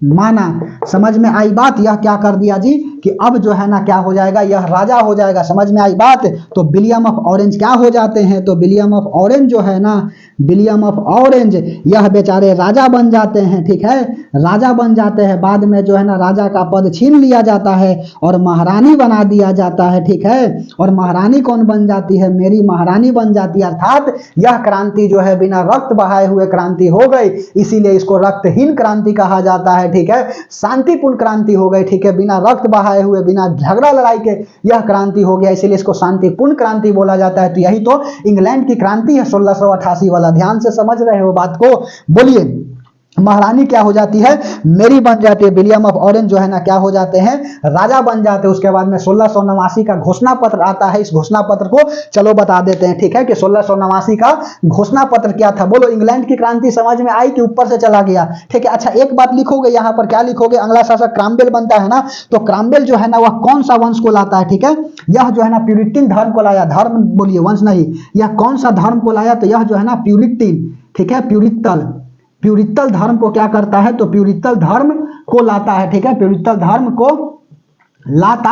माना। समझ में आई बात। यह क्या कर दिया जी कि अब जो है ना क्या हो जाएगा, यह राजा हो जाएगा। समझ में आई बात। तो विलियम ऑफ ऑरेंज क्या हो जाते हैं, तो विलियम ऑफ ऑरेंज जो है ना, विलियम ऑफ ऑरेंज यह बेचारे राजा बन जाते हैं, ठीक है, राजा बन जाते हैं। बाद में जो है ना राजा का पद छीन लिया जाता है और महारानी बना दिया जाता है, ठीक है। और महारानी कौन बन जाती है, मेरी महारानी बन जाती है। अर्थात यह क्रांति जो है बिना रक्त बहाए हुए क्रांति हो गई, इसीलिए इसको रक्तहीन क्रांति कहा जाता है, ठीक है। शांतिपूर्ण क्रांति हो गई, ठीक है, बिना रक्त बहाए हुए, बिना झगड़ा लड़ाई के यह क्रांति हो गया, इसीलिए इसको शांतिपूर्ण क्रांति बोला जाता है। तो यही तो इंग्लैंड की क्रांति है 1688 वाला। ध्यान से समझ रहे हो बात को, बोलिए। महारानी क्या हो जाती है, मेरी बन जाती है। विलियम ऑफ ऑरेंज जो है ना क्या हो जाते हैं, राजा बन जाते हैं। उसके बाद में 1689 का घोषणा पत्र आता है। इस घोषणा पत्र को चलो बता देते हैं, ठीक है, कि 1689 का घोषणा पत्र क्या था, बोलो। इंग्लैंड की क्रांति समझ में आई कि ऊपर से चला गया, ठीक है। अच्छा एक बात लिखोगे यहाँ पर, क्या लिखोगे, अगला शासक क्रामवेल बनता है ना, तो क्रामवेल जो है ना वह कौन सा वंश को लाता है, ठीक है, यह जो है ना प्यूरिटन धर्म को लाया। धर्म बोलिए, वंश नहीं। यह कौन सा धर्म को लाया, तो यह जो है ना प्यूरिटन, ठीक है, प्यूरितल धर्म को क्या करता है, तो प्यूरितल धर्म को लाता है, ठीक है, प्यूरितल धर्म को लाता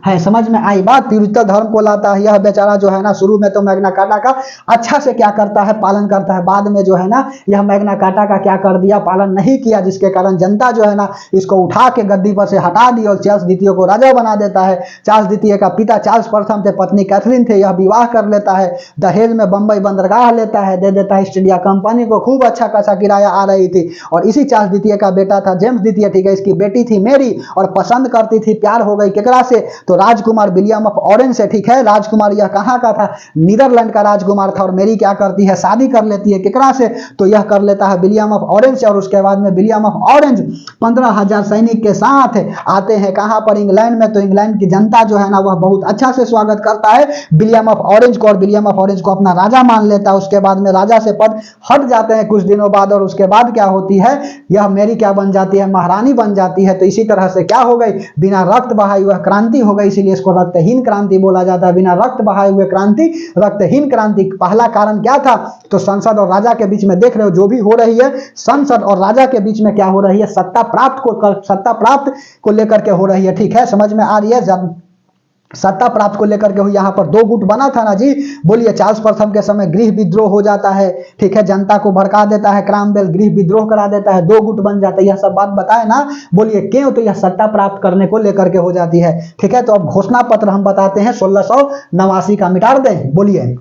है। समझ में आई बात। प्यूरितल धर्म को लाता है। यह बेचारा जो है ना शुरू में तो मैग्ना कार्टा का अच्छा से क्या करता है, पालन करता है। बाद में जो है ना यह मैग्ना कार्टा का क्या कर दिया, पालन नहीं किया, जिसके कारण जनता जो है ना इसको उठा के गद्दी पर से हटा दी और चार्ल्स द्वितीय को राजा बना देता है। चार्ल्स द्वितीय का पिता चार्ल्स प्रथम थे, पत्नी कैथरीन थे। यह विवाह कर लेता है, दहेज में बंबई बंदरगाह लेता है, दे देता है ईस्ट इंडिया कंपनी को। खूब अच्छा खासा किराया आ रही थी। और इसी चार्ल्स द्वितीय का बेटा था जेम्स द्वितीय, ठीक है, इसकी बेटी थी मेरी, और पसंद करती थी, प्यार हो गई केकरा से, तो राजकुमार विलियम ऑफ ऑरेंज से, ठीक है। राजकुमार यह कहां का था, नीदरलैंड का राजकुमार था। और मेरी क्या करती है, शादी कर लेती है केकरा से, तो यह कर लेता है विलियम ऑफ ऑरेंज से। और उसके बाद में विलियम ऑफ ऑरेंज 15,000 सैनिक के साथ आते हैं कहां पर, इंग्लैंड में। तो इंग्लैंड की जनता जो है ना वह बहुत अच्छा से स्वागत करता है विलियम ऑफ ऑरेंज को, और विलियम ऑफ ऑरेंज को अपना राजा मान लेता है। उसके बाद में राजा से पद हट जाते हैं कुछ दिनों बाद, और उसके बाद क्या होती है, यह मेरी क्या बन जाती है, महारानी बन जाती है। तो इसी तरह से क्या हो गई, बिना रक्त बहाए हुए क्रांति हो गई, इसीलिए इसको रक्तहीन क्रांति बोला जाता है। बिना रक्त बहाए हुए क्रांति, रक्तहीन क्रांति। पहला कारण क्या था, तो संसद और राजा के बीच में देख रहे हो जो भी हो रही है, संसद और राजा के बीच में क्या हो रही है, सत्ता प्राप्त को लेकर के हो रही है, ठीक है, समझ में आ रही है। जब सत्ता प्राप्त को लेकर के हुई। यहाँ पर दो गुट बना था ना जी, बोलिए। चार्ल्स प्रथम के समय गृह विद्रोह हो जाता है, ठीक है, जनता को भड़का देता है, क्रॉमवेल गृह विद्रोह करा देता है, दो गुट बन जाता है, यह सब बात बताए ना, बोलिए क्यों, तो यह सत्ता प्राप्त करने को लेकर के हो जाती है, ठीक है। तो अब घोषणा पत्र हम बताते हैं 1689 का, मिटा दें, बोलिए।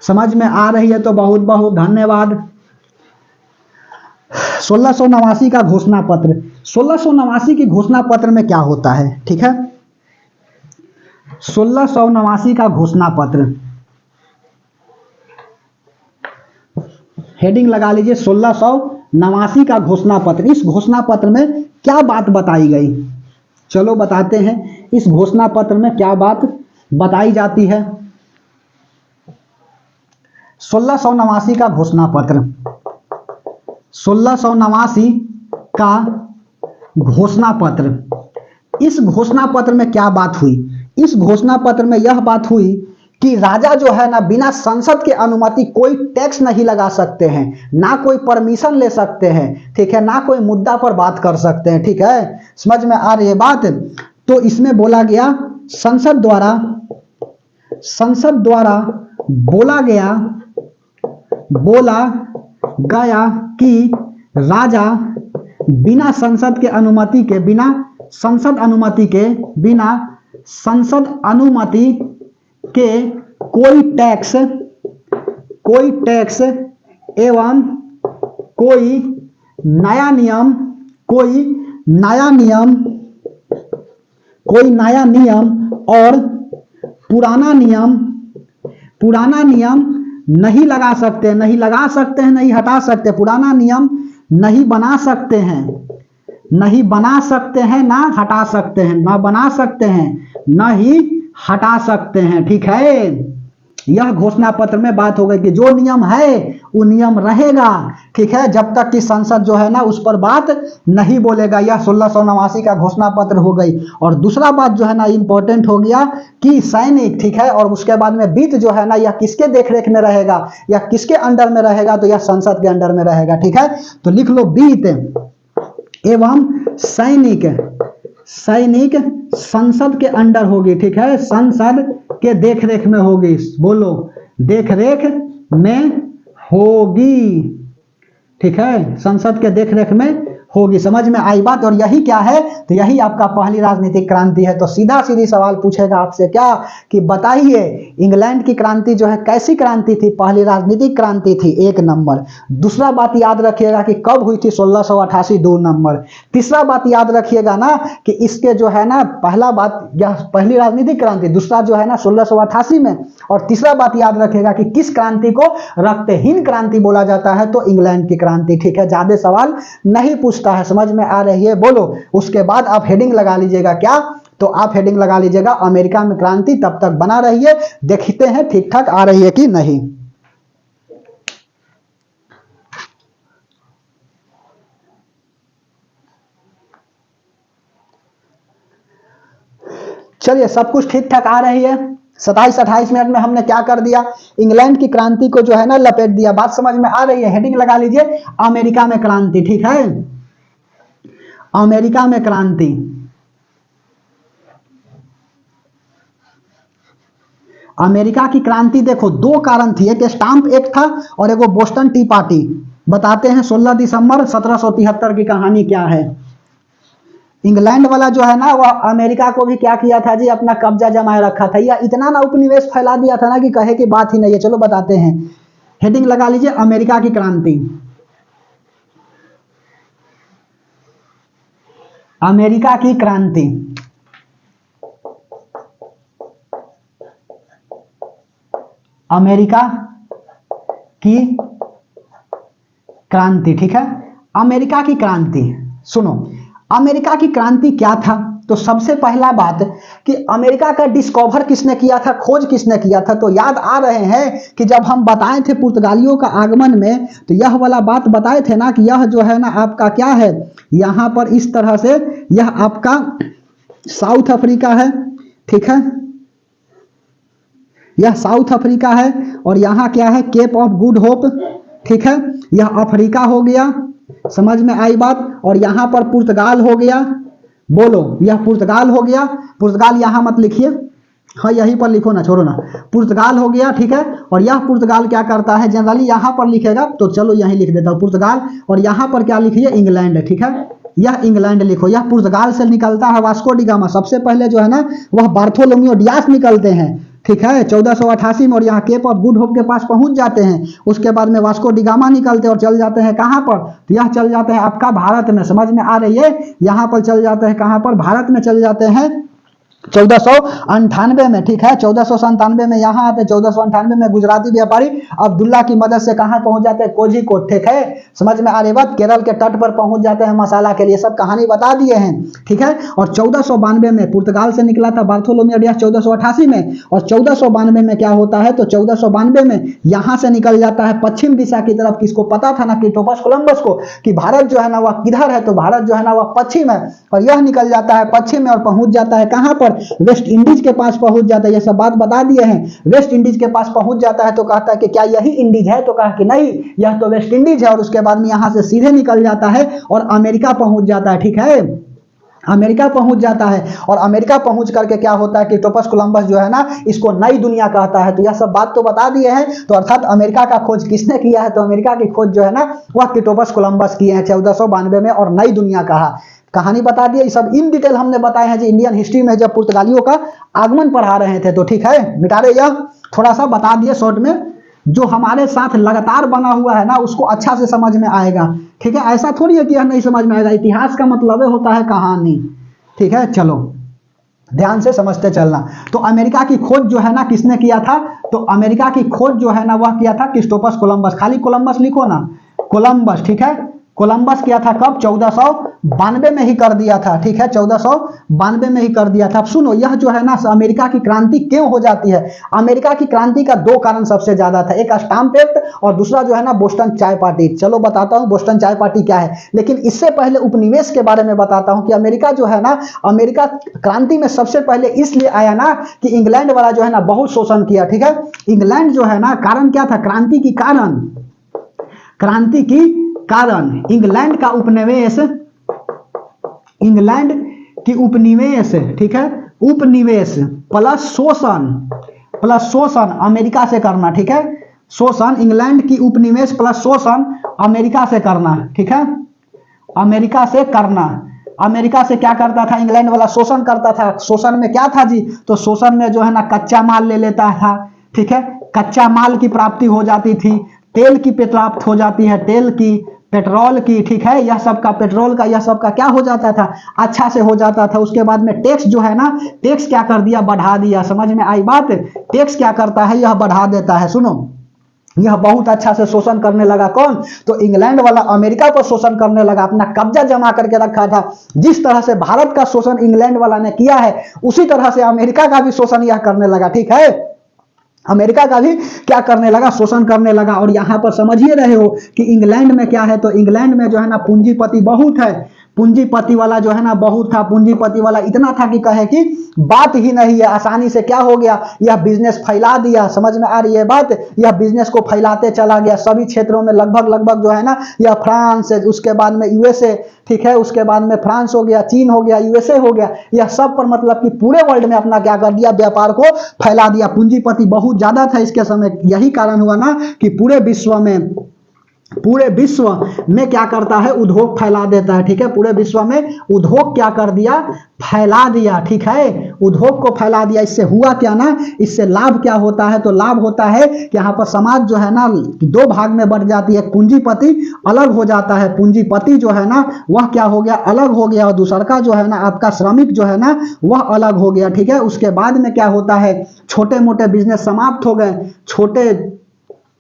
समझ में आ रही है तो बहुत बहुत धन्यवाद। 1689 का घोषणा पत्र, 1689 की घोषणा पत्र में क्या होता है, ठीक है। 1689 का घोषणा पत्र, हेडिंग लगा लीजिए 1689 का घोषणा पत्र। इस घोषणा पत्र में क्या बात बताई गई, चलो बताते हैं। इस घोषणा पत्र में क्या बात बताई जाती है। 1689 का घोषणा पत्र, 1689 का घोषणा पत्र। इस घोषणा पत्र में क्या बात हुई, इस घोषणा पत्र में यह बात हुई कि राजा जो है ना, बिना संसद के अनुमति कोई टैक्स नहीं लगा सकते हैं, ना कोई परमिशन ले सकते हैं, ठीक है, ना कोई मुद्दा पर बात कर सकते हैं, ठीक है। समझ में आ रही है बात। तो इसमें बोला गया, संसद द्वारा बोला गया कि राजा बिना संसद अनुमति के कोई टैक्स एवं कोई नया नियम और पुराना नियम नहीं लगा सकते, नहीं हटा सकते, पुराना नियम नहीं बना सकते हैं, ना हटा सकते हैं, ना बना सकते हैं, ना ही हटा सकते हैं, ठीक है। यह घोषणा पत्र में बात हो गई कि जो नियम है वो नियम रहेगा, ठीक है, जब तक कि संसद जो है ना उस पर बात नहीं बोलेगा। यह 1689 का घोषणा पत्र हो गई। और दूसरा बात जो है ना इंपॉर्टेंट हो गया कि सैनिक, ठीक है, और उसके बाद में वित्त जो है ना, यह किसके देखरेख में रहेगा, या किसके अंडर में रहेगा, तो यह संसद के अंडर में रहेगा, ठीक है। तो लिख लो, वित्त एवं सैनिक संसद के अंडर होगी, ठीक है, संसद के देखरेख में होगी, बोलो, देखरेख में होगी, ठीक है, संसद के देखरेख में होगी। समझ में आई बात। और यही क्या है, तो यही आपका पहली राजनीतिक क्रांति है। तो सीधा सीधी सवाल पूछेगा आपसे क्या, कि बताइए इंग्लैंड की क्रांति जो है कैसी क्रांति थी, पहली राजनीतिक क्रांति थी, 1 नंबर। दूसरा बात याद रखिएगा कि कब हुई थी, 1688, 2 नंबर। तीसरा बात याद रखिएगा ना कि इसके जो है ना, पहला बात यह पहली राजनीतिक क्रांति, दूसरा जो है ना 1688 में, और तीसरा बात याद रखिएगा कि किस क्रांति को रक्तहीन क्रांति बोला जाता है, तो इंग्लैंड की क्रांति, ठीक है। ज्यादा सवाल नहीं पूछता है। समझ में आ रही है, बोलो। उसके बाद आप हेडिंग लगा लीजिएगा क्या, तो आप हेडिंग लगा लीजिएगा अमेरिका में क्रांति। तब तक बना रहिए, देखते हैं ठीक ठाक आ रही है कि नहीं। चलिए, सब कुछ ठीक ठाक आ रही है। 27-28 मिनट में हमने क्या कर दिया, इंग्लैंड की क्रांति को जो है ना लपेट दिया। बात समझ में आ रही है। हेडिंग लगा लीजिए अमेरिका में क्रांति, ठीक है, अमेरिका में क्रांति। अमेरिका की क्रांति देखो, 2 कारण थी, एक स्टाम्प एक्ट था और एक बोस्टन टी पार्टी। बताते हैं 16 दिसंबर 1773 की कहानी क्या है। इंग्लैंड वाला जो है ना, वह अमेरिका को भी क्या किया था जी, अपना कब्जा जमाए रखा था, या इतना ना उपनिवेश फैला दिया था ना कि कहे की बात ही नहीं है। चलो बताते हैं, हेडिंग लगा लीजिए अमेरिका की क्रांति, अमेरिका की क्रांति। अमेरिका की क्रांति, ठीक है, अमेरिका की क्रांति। सुनो, अमेरिका की क्रांति क्या था, तो सबसे पहला बात कि अमेरिका का डिस्कवर किसने किया था, खोज किसने किया था। तो याद आ रहे हैं कि जब हम बताए थे पुर्तगालियों का आगमन में, तो यह वाला बात बताए थे ना कि यह जो है ना आपका क्या है, यहां पर इस तरह से, यह आपका साउथ अफ्रीका है, ठीक है, यह साउथ अफ्रीका है, और यहां क्या है, केप ऑफ गुड होप, ठीक है, यह अफ्रीका हो गया। समझ में आई बात। और यहां पर पुर्तगाल हो गया, बोलो, यह पुर्तगाल हो गया। पुर्तगाल यहाँ मत लिखिए, हाँ यहीं पर लिखो ना, छोड़ो ना। पुर्तगाल हो गया, ठीक है। और यह पुर्तगाल क्या करता है, जनरली यहाँ पर लिखेगा तो चलो यहीं लिख देता हूँ पुर्तगाल। और यहाँ पर क्या लिखिए, इंग्लैंड है, ठीक है। यह इंग्लैंड लिखो। यह पुर्तगाल से निकलता है वास्को डी गामा। सबसे पहले जो है ना वह बार्थोलोमियो डियास निकलते हैं, ठीक है, 1488 में, और यहाँ केप ऑफ गुड होप के पास पहुंच जाते हैं। उसके बाद में वास्को डी गामा निकलते हैं और चल जाते हैं कहाँ पर, तो यह चल जाते हैं आपका भारत में। समझ में आ रही है, यहाँ पर चल जाते हैं कहाँ पर, भारत में चल जाते हैं 1498 में, ठीक है। 1497 में यहाँ आते हैं, 1498 में गुजराती व्यापारी अब्दुल्ला की मदद से कहाँ पहुंच जाते हैं, कोझिकोड, ठीक है। समझ में आ रही बात, केरल के तट पर पहुंच जाते हैं मसाला के लिए। सब कहानी बता दिए हैं, ठीक है। और 1492 में पुर्तगाल से निकला था बार्थोलोमियो डियास 1488 में, और 1492 में क्या होता है, तो 1492 में यहाँ से निकल जाता है पश्चिम दिशा की तरफ। किसको पता था ना, क्रिस्टोफर कोलंबस को, कि भारत जो है ना वह किधर है, तो भारत जो है ना वह पश्चिम है। और यह निकल जाता है पश्चिम में और पहुंच जाता है कहाँ पर, वेस्ट इंडीज के पास पहुंच जाता है। ये सब बात बता दिए हैं। वेस्ट इंडीज के पास पहुंच जाता है तो कहता है कि क्या यही इंडीज है, तो कहा कि नहीं, यह तो वेस्ट इंडीज है। और उसके बाद में यहां से सीधे निकल जाता है और अमेरिका पहुंच जाता है, ठीक है। अमेरिका पहुंच जाता है, और अमेरिका पहुंच करके क्या होता है, क्रिस्टोफर कोलंबस जो है ना इसको नई दुनिया कहता है। तो यह सब बात तो बता दिए हैं। तो अर्थात अमेरिका का खोज किसने किया है, तो अमेरिका की खोज जो है ना वह क्रिस्टोफर कोलंबस किए हैं 1492 में, और नई दुनिया कहा। कहानी बता दी, ये सब इन डिटेल हमने बताए हैं जी इंडियन हिस्ट्री में जब पुर्तगालियों का आगमन पढ़ा रहे थे। तो ठीक है, मिटा रहे, यह थोड़ा सा बता दिए शॉर्ट में, जो हमारे साथ लगातार बना हुआ है ना उसको अच्छा से समझ में आएगा, ठीक है। ऐसा थोड़ी है कि यह नहीं समझ में आएगा। इतिहास का मतलब होता है कहानी, ठीक है। चलो ध्यान से समझते चलना। तो अमेरिका की खोज जो है ना किसने किया था, तो अमेरिका की खोज जो है ना वह किया था क्रिस्टोफर कोलंबस। खाली कोलंबस लिखो ना, कोलंबस, ठीक है। कोलंबस किया था कब, 1492 में ही कर दिया था, ठीक है। 1492 में ही कर दिया था। अब सुनो, यह जो है ना अमेरिका की क्रांति क्यों हो जाती है। अमेरिका की क्रांति का दो कारण सबसे ज्यादा था, एक स्टाम्प एक्ट और दूसरा जो है ना बोस्टन चाय पार्टी। चलो बताता हूं बोस्टन चाय पार्टी क्या है, लेकिन इससे पहले उपनिवेश के बारे में बताता हूं कि अमेरिका जो है ना, अमेरिका क्रांति में सबसे पहले इसलिए आया ना कि इंग्लैंड वाला जो है ना बहुत शोषण किया, ठीक है। इंग्लैंड जो है ना, कारण क्या था, क्रांति की कारण, क्रांति की कारण इंग्लैंड का उपनिवेश, इंग्लैंड की उपनिवेश, ठीक है, उपनिवेश प्लस शोषण, प्लस शोषण अमेरिका से करना, ठीक है। शोषण, इंग्लैंड की उपनिवेश प्लस शोषण अमेरिका से करना, ठीक है, अमेरिका से करना। अमेरिका से क्या करता था, इंग्लैंड वाला शोषण करता था। शोषण में क्या था जी, तो शोषण में जो है ना कच्चा माल ले लेता था, ठीक है। कच्चा माल की प्राप्ति हो जाती थी, तेल की प्राप्त हो जाती है, तेल की, पेट्रोल की, ठीक है। यह सब का, पेट्रोल का, यह सब का क्या हो जाता था, अच्छा से हो जाता था। उसके बाद में टैक्स जो है ना, टैक्स क्या कर दिया, बढ़ा दिया। समझ में आई बात, टैक्स क्या करता है, यह बढ़ा देता है। सुनो, यह बहुत अच्छा से शोषण करने लगा। कौन, तो इंग्लैंड वाला अमेरिका पर शोषण करने लगा, अपना कब्जा जमा करके रखा था। जिस तरह से भारत का शोषण इंग्लैंड वाला ने किया है, उसी तरह से अमेरिका का भी शोषण यह करने लगा, ठीक है। अमेरिका का भी क्या करने लगा, शोषण करने लगा। और यहां पर समझिए रहे हो कि इंग्लैंड में क्या है, तो इंग्लैंड में जो है ना पूंजीपति बहुत है, पूंजीपति वाला जो है ना बहुत था। पूंजीपति वाला इतना था कि कहे कि बात ही नहीं है। आसानी से क्या हो गया, यह बिजनेस फैला दिया। समझ में आ रही है बात, यह बिजनेस को फैलाते चला गया सभी क्षेत्रों में, लगभग लगभग जो है ना, यह फ्रांस, उसके बाद में यूएसए, ठीक है, उसके बाद में फ्रांस हो गया, चीन हो गया, यूएसए हो गया, यह सब पर मतलब कि पूरे वर्ल्ड में अपना क्या कर दिया, व्यापार को फैला दिया। पूंजीपति बहुत ज्यादा था इसके समय। यही कारण हुआ ना कि पूरे विश्व में, पूरे विश्व में क्या करता है, उद्योग फैला देता है, ठीक है। पूरे विश्व में उद्योग क्या कर दिया, फैला दिया, ठीक है। उद्योग को फैला दिया। इससे हुआ क्या ना, इससे लाभ क्या होता है, तो लाभ होता है कि यहाँ पर समाज जो है ना दो भाग में बढ़ जाती है। पूंजीपति अलग हो जाता है, पूंजीपति जो है ना वह क्या हो गया, अलग हो गया। और दूसरा का जो है ना आपका श्रमिक जो है ना वह अलग हो गया, ठीक है। उसके बाद में क्या होता है, छोटे मोटे बिजनेस समाप्त हो गए, छोटे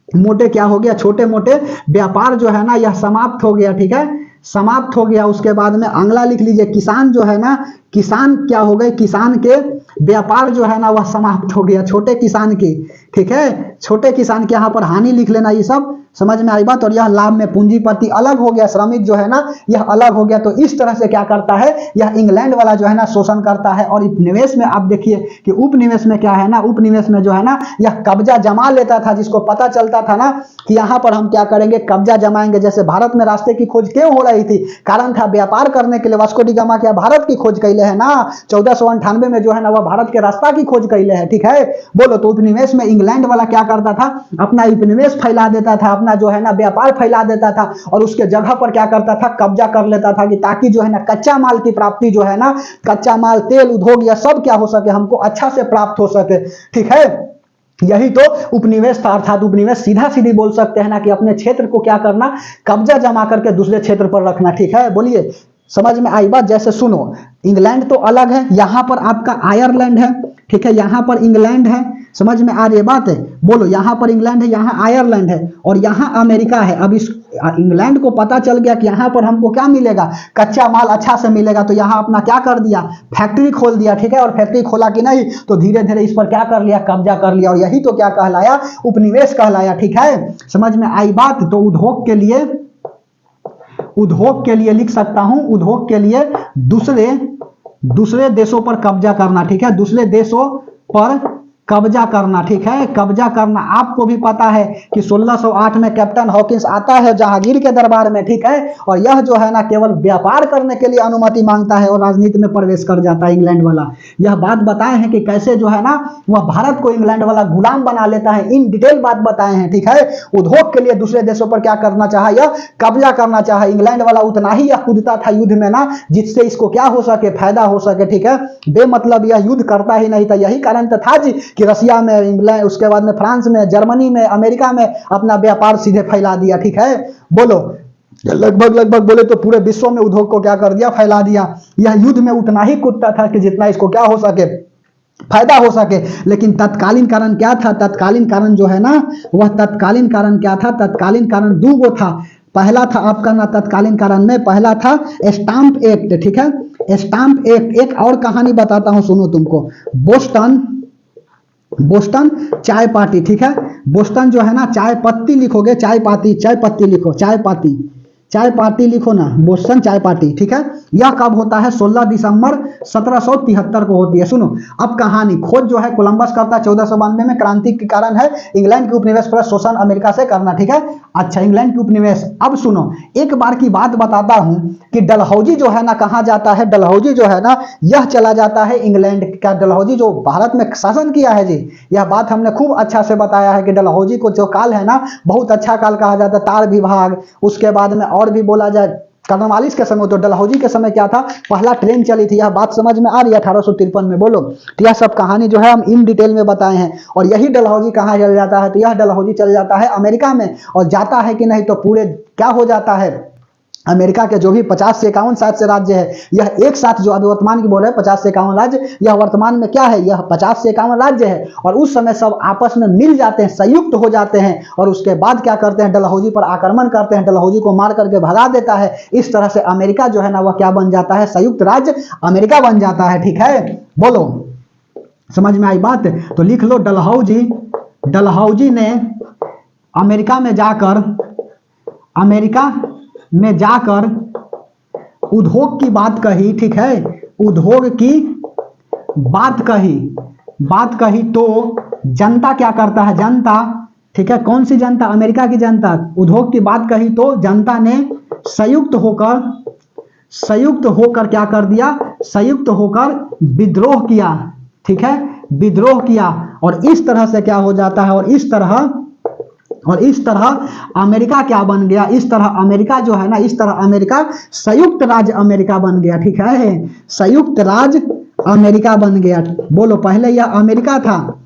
मोटे क्या हो गया, छोटे मोटे व्यापार जो है ना यह समाप्त हो गया, ठीक है, समाप्त हो गया। उसके बाद में अगला लिख लीजिए, किसान जो है ना, किसान क्या हो गए, किसान के व्यापार जो है ना वह समाप्त हो गया, छोटे किसान की, ठीक है, छोटे किसान के यहाँ पर हानि लिख लेना, ये सब समझ में आई बात। और यह लाभ में पूंजीपति अलग हो गया, श्रमिक जो है ना यह अलग हो गया। तो इस तरह से क्या करता है, यह इंग्लैंड वाला जो है ना शोषण करता है। और उपनिवेश में आप देखिए कि उपनिवेश में क्या है ना, उपनिवेश में जो है ना यह कब्जा जमा लेता था, जिसको पता चलता था ना कि यहाँ पर हम क्या करेंगे, कब्जा जमाएंगे। जैसे भारत में रास्ते की खोज क्यों हो रही थी, कारण था व्यापार करने के लिए। वास्को डी गामा क्या भारत की खोज कैले है ना, 1498 में जो है ना वह भारत के रास्ता की खोज कैले है, ठीक है। बोलो, तो उपनिवेश में इंग्लैंड वाला क्या करता था, अपना उपनिवेश फैला देता था, अपना जो है ना व्यापार फैला देता था, और उसके जगह पर क्या करता था, कब्जा कर लेता था, कि ताकि जो है ना कच्चा माल की प्राप्ति जो है ना, कच्चा माल, तेल, उद्योग, यह सब क्या हो सके, हमको अच्छा से प्राप्त हो सके, ठीक है। यही तो उपनिवेश था। अर्थात उपनिवेश सीधा सीधी बोल सकते हैं ना कि अपने क्षेत्र को क्या करना, कब्जा जमा करके दूसरे क्षेत्र पर रखना, ठीक है। बोलिए, समझ में आई बात। जैसे सुनो, इंग्लैंड तो अलग है, यहां पर आपका आयरलैंड है, ठीक है, यहां पर इंग्लैंड है, समझ में आ रही बात है। बोलो, यहां पर इंग्लैंड है, यहां आयरलैंड है, और यहां अमेरिका है। अब इस इंग्लैंड को पता चल गया कि यहां पर हमको क्या मिलेगा, कच्चा माल अच्छा से मिलेगा, तो यहां अपना क्या कर दिया, फैक्ट्री खोल दिया, ठीक है। और फैक्ट्री खोला कि नहीं, तो धीरे धीरे इस पर क्या कर लिया, कब्जा कर लिया। और यही तो क्या कहलाया, उपनिवेश कहलाया, ठीक है। समझ में आई बात। तो उद्योग के लिए लिख सकता हूं, उद्योग के लिए दूसरे देशों पर कब्जा करना, ठीक है, दूसरे देशों पर कब्जा करना, ठीक है, कब्जा करना। आपको भी पता है कि 1608 में कैप्टन हॉकिंस आता है जहांगीर के दरबार में, ठीक है, और यह जो है ना केवल व्यापार करने के लिए अनुमति मांगता है और राजनीति में प्रवेश कर जाता है इंग्लैंड वाला। यह बात बताए हैं कि कैसे जो है ना वह भारत को इंग्लैंड वाला गुलाम बना लेता है, इन डिटेल बात बताए हैं, ठीक है। उद्योग के लिए दूसरे देशों पर क्या करना चाहा, यह कब्जा करना चाहा। इंग्लैंड वाला उतना ही यह कूदता था युद्ध में ना, जिससे इसको क्या हो सके, फायदा हो सके, ठीक है। बेमतलब यह युद्ध करता ही नहीं था। यही कारण तो था जी कि रसिया में, इंग्लैंड, उसके बाद में फ्रांस में, जर्मनी में, अमेरिका में अपना व्यापार सीधे फैला दिया, ठीक है। बोलो, लगभग बोले तो पूरे विश्व में उद्योग को क्या कर दिया, फैला दिया। यह युद्ध में उतना ही कूदता था कि जितना इसको क्या हो सके, फायदा हो सके। लेकिन तत्कालीन कारण क्या था, तत्कालीन कारण जो है ना वह तत्कालीन कारण क्या था, तत्कालीन कारण दो गो था। पहला था आपका ना तत्कालीन कारण में, पहला था स्टाम्प एक्ट, ठीक है, स्टाम्प एक्ट। एक और कहानी बताता हूं, सुनो तुमको। बोस्टन चाय पार्टी, ठीक है, बोस्टन जो है ना, चाय पत्ती लिखोगे, चाय पत्ती लिखो, चाय पार्टी लिखो ना, बोस्टन चाय पार्टी, ठीक है। यह कब होता है, 16 दिसंबर 1773 को होती है। सुनो अब कहानी। खोज जो है कोलंबस करता है 1492 में, क्रांति के कारण है इंग्लैंड के उपनिवेश पर शोषण अमेरिका से करना, ठीक है। अच्छा, इंग्लैंड के उपनिवेश। अब सुनो, एक बार की बात बताता हूं कि डलहौजी जो है ना कहां जाता है, डलहौजी जो है ना यह चला जाता है इंग्लैंड का। डलहौजी जो भारत में शासन किया है जी, यह बात हमने खूब अच्छा से बताया है कि डलहौजी को जो काल है ना बहुत अच्छा काल कहा जाता है, तार विभाग। उसके बाद में और भी बोला जाए कर्नवालिस के समय, तो डलहौजी के समय क्या था, पहला ट्रेन चली थी। यह बात समझ में आ रही है 1853 में। बोलो, तो यह सब कहानी जो है हम इन डिटेल में बताए हैं। और यही डलहौजी कहाँ चल जाता है, तो यह डलहौजी चल जाता है अमेरिका में। और जाता है कि नहीं, तो पूरे क्या हो जाता है, अमेरिका के जो भी 50 से 51 शायद से राज्य है, यह एक साथ जो अभी वर्तमान की बोल रहे हैं 50 से 51 राज्य, यह वर्तमान में क्या है, यह 50 से 51 राज्य है। और उस समय सब आपस में मिल जाते हैं, संयुक्त हो जाते हैं, और उसके बाद क्या करते हैं, डलहौजी पर आक्रमण करते हैं, डलहौजी को मार करके भगा देता है। इस तरह से अमेरिका जो है ना वह क्या बन जाता है, संयुक्त राज्य अमेरिका बन जाता है, ठीक है। बोलो, समझ में आई बात। तो लिख लो, डलहौजी ने अमेरिका में जाकर उद्योग की बात कही, ठीक है, उद्योग की बात कही तो जनता क्या करता है, जनता, ठीक है, कौन सी जनता, अमेरिका की जनता। उद्योग की बात कही तो जनता ने संयुक्त होकर क्या कर दिया, संयुक्त होकर विद्रोह किया, ठीक है, विद्रोह किया। और इस तरह से क्या हो जाता है, और इस तरह अमेरिका क्या बन गया, इस तरह अमेरिका जो है ना, इस तरह अमेरिका संयुक्त राज्य अमेरिका बन गया, ठीक है, संयुक्त राज्य अमेरिका बन गया। बोलो, पहले यह अमेरिका था,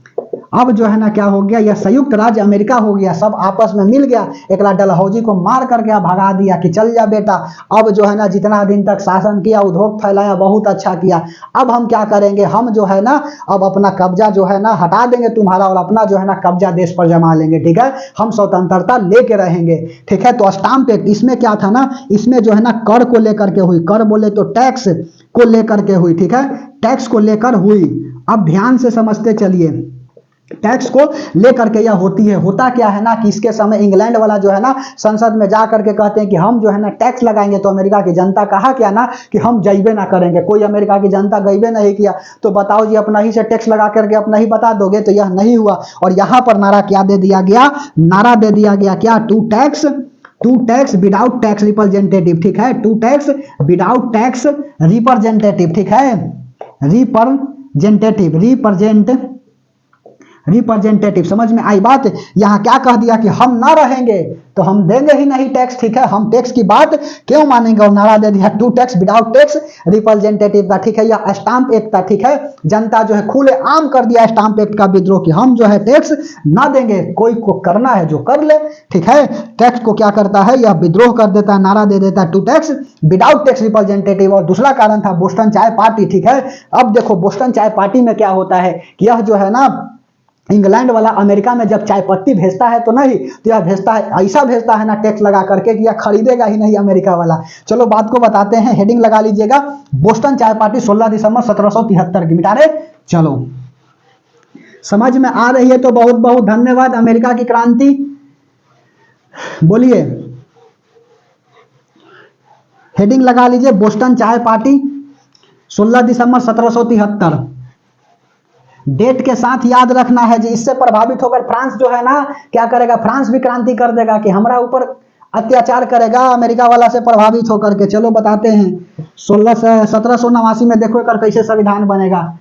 अब जो है ना क्या हो गया, यह संयुक्त राज्य अमेरिका हो गया, सब आपस में मिल गया, एक डलहौजी को मार करके भगा दिया कि चल जा बेटा। अब जो है ना जितना दिन तक शासन किया, उद्योग फैलाया, बहुत अच्छा किया। अब हम क्या करेंगे, हम जो है ना अब अपना कब्जा जो है ना हटा देंगे तुम्हारा, और अपना जो है ना कब्जा देश पर जमा लेंगे, ठीक है, हम स्वतंत्रता लेके रहेंगे, ठीक है। तो स्टाम्प एक्ट इसमें क्या था ना, इसमें जो है ना कर को लेकर के हुई, कर बोले तो टैक्स को लेकर के हुई, ठीक है, टैक्स को लेकर हुई। अब ध्यान से समझते चलिए, टैक्स को लेकर के यह होती है। होता क्या है ना कि इसके समय इंग्लैंड वाला जो है ना संसद में जा करके कहते हैं कि हम जो है ना टैक्स लगाएंगे, तो अमेरिका की जनता कहा क्या ना कि हम जइबे ना करेंगे। कोई अमेरिका की जनता गइबे नहीं किया, तो बताओ जी अपना ही से टैक्स लगा करके अपना ही बता दोगे, तो यह नहीं हुआ। और यहां पर नारा क्या दे दिया गया, नारा दे दिया गया क्या, to tax without tax representative, ठीक है, to tax without tax representative, ठीक है, रिप्रेजेंटेटिव समझ में आई बात। यहां क्या कह दिया कि हम ना रहेंगे तो हम देंगे ही नहीं टैक्स, ठीक है, हम टैक्स की बात क्यों मानेंगे, और नारा दे दिया to tax without tax representative का, ठीक है। यह स्टाम्प एक्ट था, ठीक है, जनता जो है खुले आम कर दिया स्टाम्प एक्ट का विद्रोह कि हम जो है टैक्स ना देंगे, कोई को करना है जो कर ले, ठीक है। टैक्स को क्या करता है, यह विद्रोह कर देता है, नारा दे देता है to tax without tax representative. और दूसरा कारण था बोस्टन चाय पार्टी, ठीक है। अब देखो बोस्टन चाय पार्टी में क्या होता है कि यह जो है ना इंग्लैंड वाला अमेरिका में जब चाय पत्ती भेजता है तो नहीं, तो यह भेजता है, ऐसा भेजता है ना टैक्स लगा करके कि यह खरीदेगा ही नहीं अमेरिका वाला। चलो बात को बताते हैं, हेडिंग लगा लीजिएगा, बोस्टन चाय पार्टी 16 दिसंबर 1773 की। मिटा रहे, चलो समझ में आ रही है तो बहुत बहुत धन्यवाद। अमेरिका की क्रांति बोलिए, हेडिंग लगा लीजिए, बोस्टन चाय पार्टी 16 दिसंबर 1773। डेट के साथ याद रखना है जी, इससे प्रभावित होकर फ्रांस जो है ना क्या करेगा, फ्रांस भी क्रांति कर देगा कि हमारा ऊपर अत्याचार करेगा अमेरिका वाला से प्रभावित होकर के। चलो बताते हैं 1789 में देखो कर कैसे संविधान बनेगा,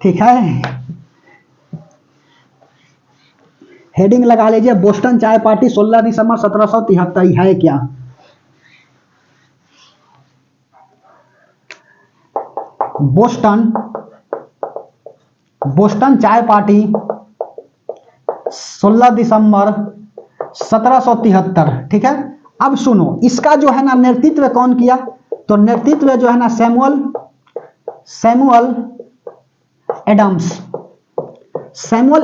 ठीक है। हेडिंग लगा लीजिए, बोस्टन चाय पार्टी 16 दिसंबर 1773 है क्या, बोस्टन चाय पार्टी 16 दिसंबर 1773, ठीक है। अब सुनो, इसका जो है ना नेतृत्व कौन किया, तो नेतृत्व जो है ना सैमुअल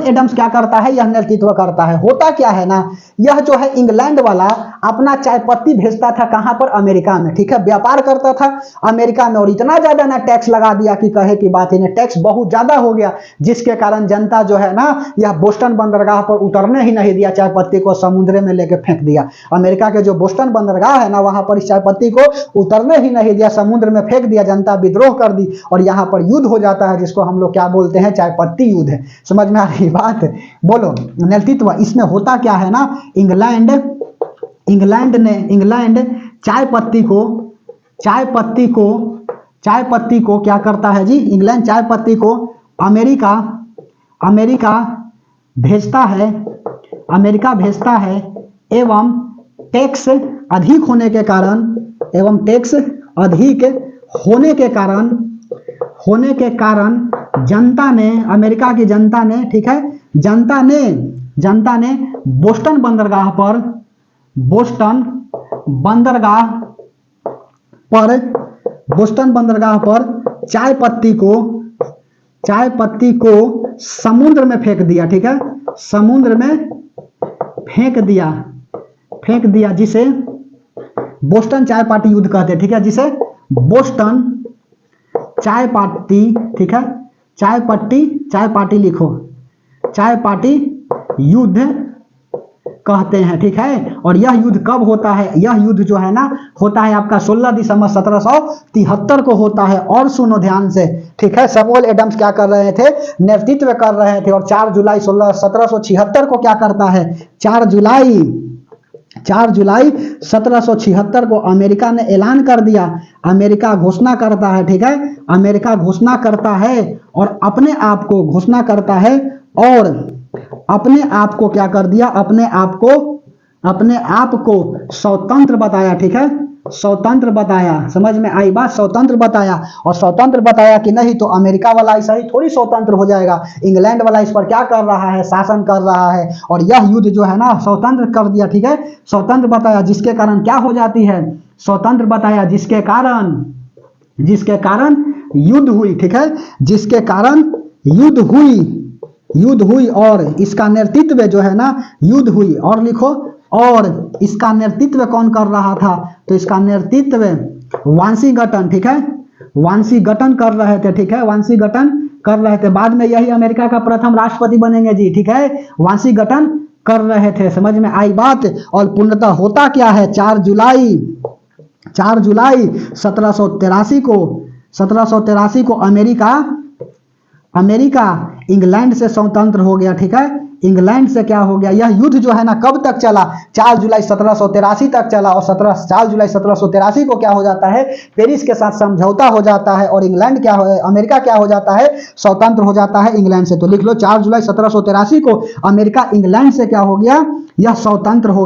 एडम्स क्या करता है, यह नेतृत्व करता है। होता क्या है ना, यह जो है इंग्लैंड वाला अपना चाय पत्ती भेजता था कहां पर, अमेरिका में, ठीक है, व्यापार करता था अमेरिका में, और इतना ज्यादा ना टैक्स लगा दिया कि कहे की बात ही नहीं, टैक्स बहुत ज्यादा हो गया, जिसके कारण जनता जो है ना यह बोस्टन बंदरगाह पर उतरने ही नहीं दिया, चाय पत्ती को समुद्र में लेके फेंक दिया। अमेरिका के जो बोस्टन बंदरगाह है ना वहां पर इस चाय पत्ती को उतरने ही नहीं दिया, समुद्र में फेंक दिया, जनता विद्रोह कर दी, और यहाँ पर युद्ध हो जाता है, जिसको हम लोग क्या बोलते हैं, चाय पत्ती युद्ध है। समझ में आ रही बात, बोलो नेतृत्व। इसमें होता क्या है ना, इंग्लैंड चाय पत्ती को क्या करता है जी, इंग्लैंड चाय पत्ती को अमेरिका भेजता है, एवं टैक्स अधिक होने के कारण जनता ने, अमेरिका की जनता ने, ठीक है, जनता ने बोस्टन बंदरगाह पर चाय पत्ती को समुद्र में फेंक दिया, ठीक है, समुद्र में फेंक दिया, जिसे बोस्टन चाय पार्टी युद्ध कहते हैं, ठीक है, जिसे बोस्टन चाय पार्टी, ठीक है, चाय पार्टी लिखो, चाय पार्टी युद्ध कहते हैं, ठीक है। और यह युद्ध कब होता है, यह युद्ध जो है ना होता है आपका 16 दिसंबर 1773 को होता है। और सुनो ध्यान से, ठीक है, सैमुअल एडम्स क्या कर रहे थे, नेतृत्व कर रहे थे, और 4 जुलाई 1776 को क्या करता है, 4 जुलाई 1776 को अमेरिका ने ऐलान कर दिया, अमेरिका घोषणा करता है, ठीक है, अमेरिका घोषणा करता है, और अपने आप को घोषणा करता है, और अपने आप को क्या कर दिया, अपने आप को स्वतंत्र बताया, ठीक है, स्वतंत्र बताया। समझ में आई बात, स्वतंत्र बताया। और स्वतंत्र बताया कि नहीं तो अमेरिका वाला ऐसा ही थोड़ी स्वतंत्र हो जाएगा, इंग्लैंड वाला इस पर क्या कर रहा है, शासन कर रहा है, और यह युद्ध जो है ना स्वतंत्र कर दिया। ठीक है, स्वतंत्र बताया जिसके कारण क्या हो जाती है, स्वतंत्र बताया जिसके कारण युद्ध हुई। ठीक है, जिसके कारण युद्ध हुई और इसका नेतृत्व जो है ना युद्ध हुई। और लिखो, और इसका नेतृत्व कौन कर रहा था, तो इसका नेतृत्व वाशिंगटन। ठीक है, वाशिंगटन कर रहे थे। ठीक है, वाशिंगटन कर रहे थे। बाद में यही अमेरिका का प्रथम राष्ट्रपति बनेंगे जी। ठीक है, वाशिंगटन कर रहे थे। समझ में आई बात। और पूर्णतः होता क्या है, 4 जुलाई 1783 को अमेरिका इंग्लैंड से स्वतंत्र हो गया। ठीक है, इंग्लैंड से क्या हो गया, यह युद्ध जो है ना कब तक चला, 4 जुलाई 1783 तक चला। और 4 जुलाई 1783 को क्या हो जाता है, पेरिस के साथ समझौता हो जाता है और अमेरिका क्या हो जाता है, स्वतंत्र हो जाता है इंग्लैंड से। तो लिख लो 4 जुलाई 1783 को अमेरिका इंग्लैंड से क्या हो गया, यह स्वतंत्र हो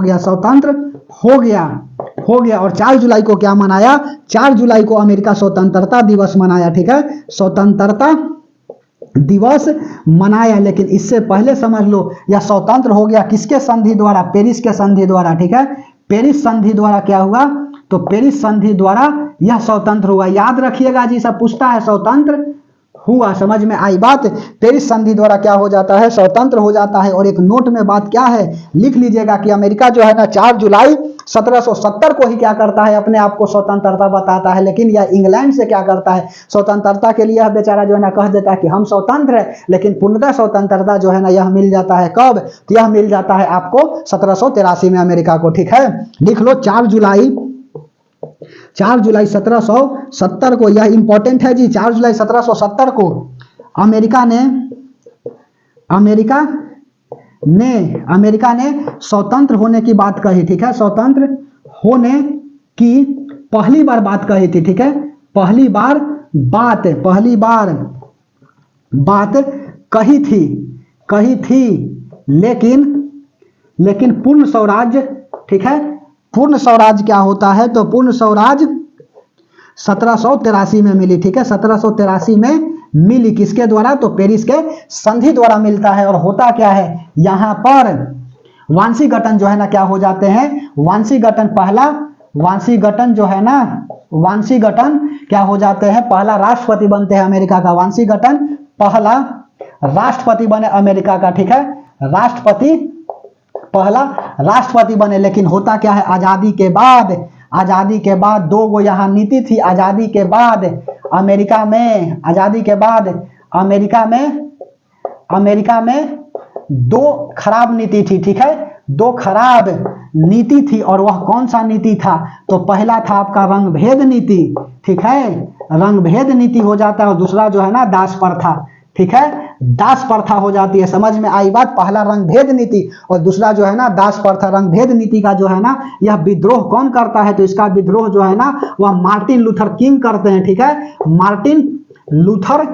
गया। और 4 जुलाई को क्या मनाया, 4 जुलाई को अमेरिका स्वतंत्रता दिवस मनाया। ठीक है, स्वतंत्रता दिवस मनाया। लेकिन इससे पहले समझ लो यह स्वतंत्र हो गया किसके संधि द्वारा, पेरिस के संधि द्वारा। ठीक है, पेरिस संधि द्वारा क्या हुआ, तो पेरिस संधि द्वारा यह स्वतंत्र हुआ। याद रखिएगा जी, सब पूछता है स्वतंत्र हुआ। समझ में आई बात। पेरिस संधि द्वारा क्या हो जाता है, स्वतंत्र हो जाता है। और एक नोट में बात क्या है, लिख लीजिएगा कि अमेरिका जो है ना 4 जुलाई 1770 को ही क्या करता है, अपने आप को स्वतंत्रता बताता है। लेकिन यह इंग्लैंड से क्या करता है, स्वतंत्रता के लिए यह बेचारा जो है ना कह देता है कि हम स्वतंत्र है। लेकिन पूर्णतः स्वतंत्रता जो है ना यह मिल जाता है कब, तो यह मिल जाता है आपको 1783 में अमेरिका को। ठीक है, लिख लो 4 जुलाई 1770 को, यह इंपॉर्टेंट है जी। 4 जुलाई 1770 को अमेरिका ने स्वतंत्र होने की बात कही। ठीक है, स्वतंत्र होने की पहली बार बात कही थी। ठीक है, पहली बार बात कही थी। लेकिन पूर्ण स्वराज्य, ठीक है, पूर्ण स्वराज क्या होता है, तो पूर्ण स्वराज 1783 में मिली। ठीक है, 1783 में मिली किसके द्वारा, तो पेरिस के संधि द्वारा मिलता है। और होता क्या है, यहां पर वाशिंगटन जो है ना क्या हो जाते हैं, वाशिंगटन जो है ना, वाशिंगटन क्या हो जाते हैं, पहला राष्ट्रपति बनते हैं अमेरिका का। वाशिंगटन पहला राष्ट्रपति बने अमेरिका का। ठीक है, पहला राष्ट्रपति बने। लेकिन होता क्या है, आजादी के बाद 2 गो यहाँ नीति थी। आजादी के बाद अमेरिका में 2 खराब नीति थी। ठीक है, 2 खराब नीति थी। और वह कौन सा नीति था, तो पहला था आपका रंग भेद नीति। ठीक है, रंग भेद नीति हो जाता है। और दूसरा जो है ना दास प्रथा। ठीक है, दास प्रथा हो जाती है। समझ में आई बात। पहला रंग भेद नीति और दूसरा जो है ना दास प्रथा। रंग भेद नीति का जो है ना यह विद्रोह कौन करता है, तो इसका विद्रोह जो है ना वह मार्टिन लूथर किंग करते हैं। ठीक है, मार्टिन लूथर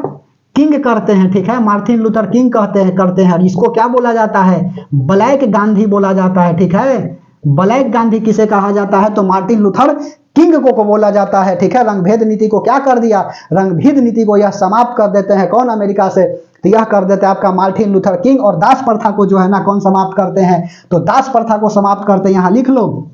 किंग करते हैं। ठीक है, मार्टिन लूथर किंग करते हैं। और इसको क्या बोला जाता है, ब्लैक गांधी बोला जाता है। ठीक है, ब्लैक गांधी किसे कहा जाता है, तो मार्टिन लूथर किंग को बोला जाता है। ठीक है, रंगभेद नीति को क्या कर दिया, रंगभेद नीति को यह समाप्त कर देते हैं। कौन, अमेरिका से, तो यह कर देते हैं आपका मार्टिन लूथर किंग। और दास प्रथा को जो है ना कौन समाप्त करते हैं, तो दास प्रथा को समाप्त करते हैं। यहां लिख लो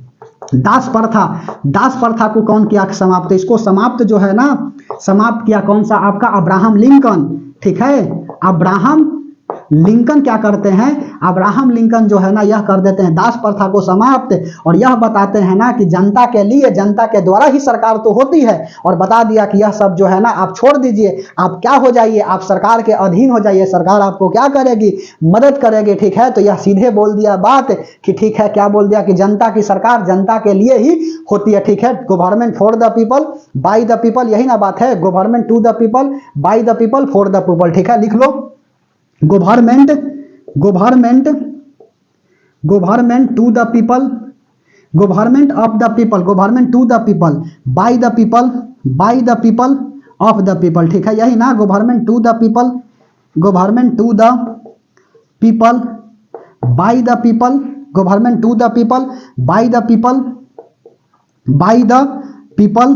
दास प्रथा को कौन किया समाप्त, इसको समाप्त जो है ना समाप्त किया कौन सा, आपका अब्राहम लिंकन। ठीक है, अब्राहम लिंकन क्या करते हैं, अब्राहम लिंकन जो है ना यह कर देते हैं दास प्रथा को समाप्त। और यह बताते हैं ना कि जनता के लिए, जनता के द्वारा ही सरकार तो होती है। और बता दिया कि यह सब जो है ना आप छोड़ दीजिए, आप क्या हो जाइए, आप सरकार के अधीन हो जाइए। सरकार आपको क्या करेगी, मदद करेगी। ठीक है, तो यह सीधे बोल दिया बात कि ठीक है, क्या बोल दिया कि जनता की सरकार जनता के लिए ही होती है। ठीक है, government for the people by the people, यही ना बात है, government to the people by the people for the people. ठीक है, लिख लो government to the people, government of the people, government to the people, by the people of the people. ठीक है, यही ना, government to the people, government to the people by the people, government to the people by the people by the people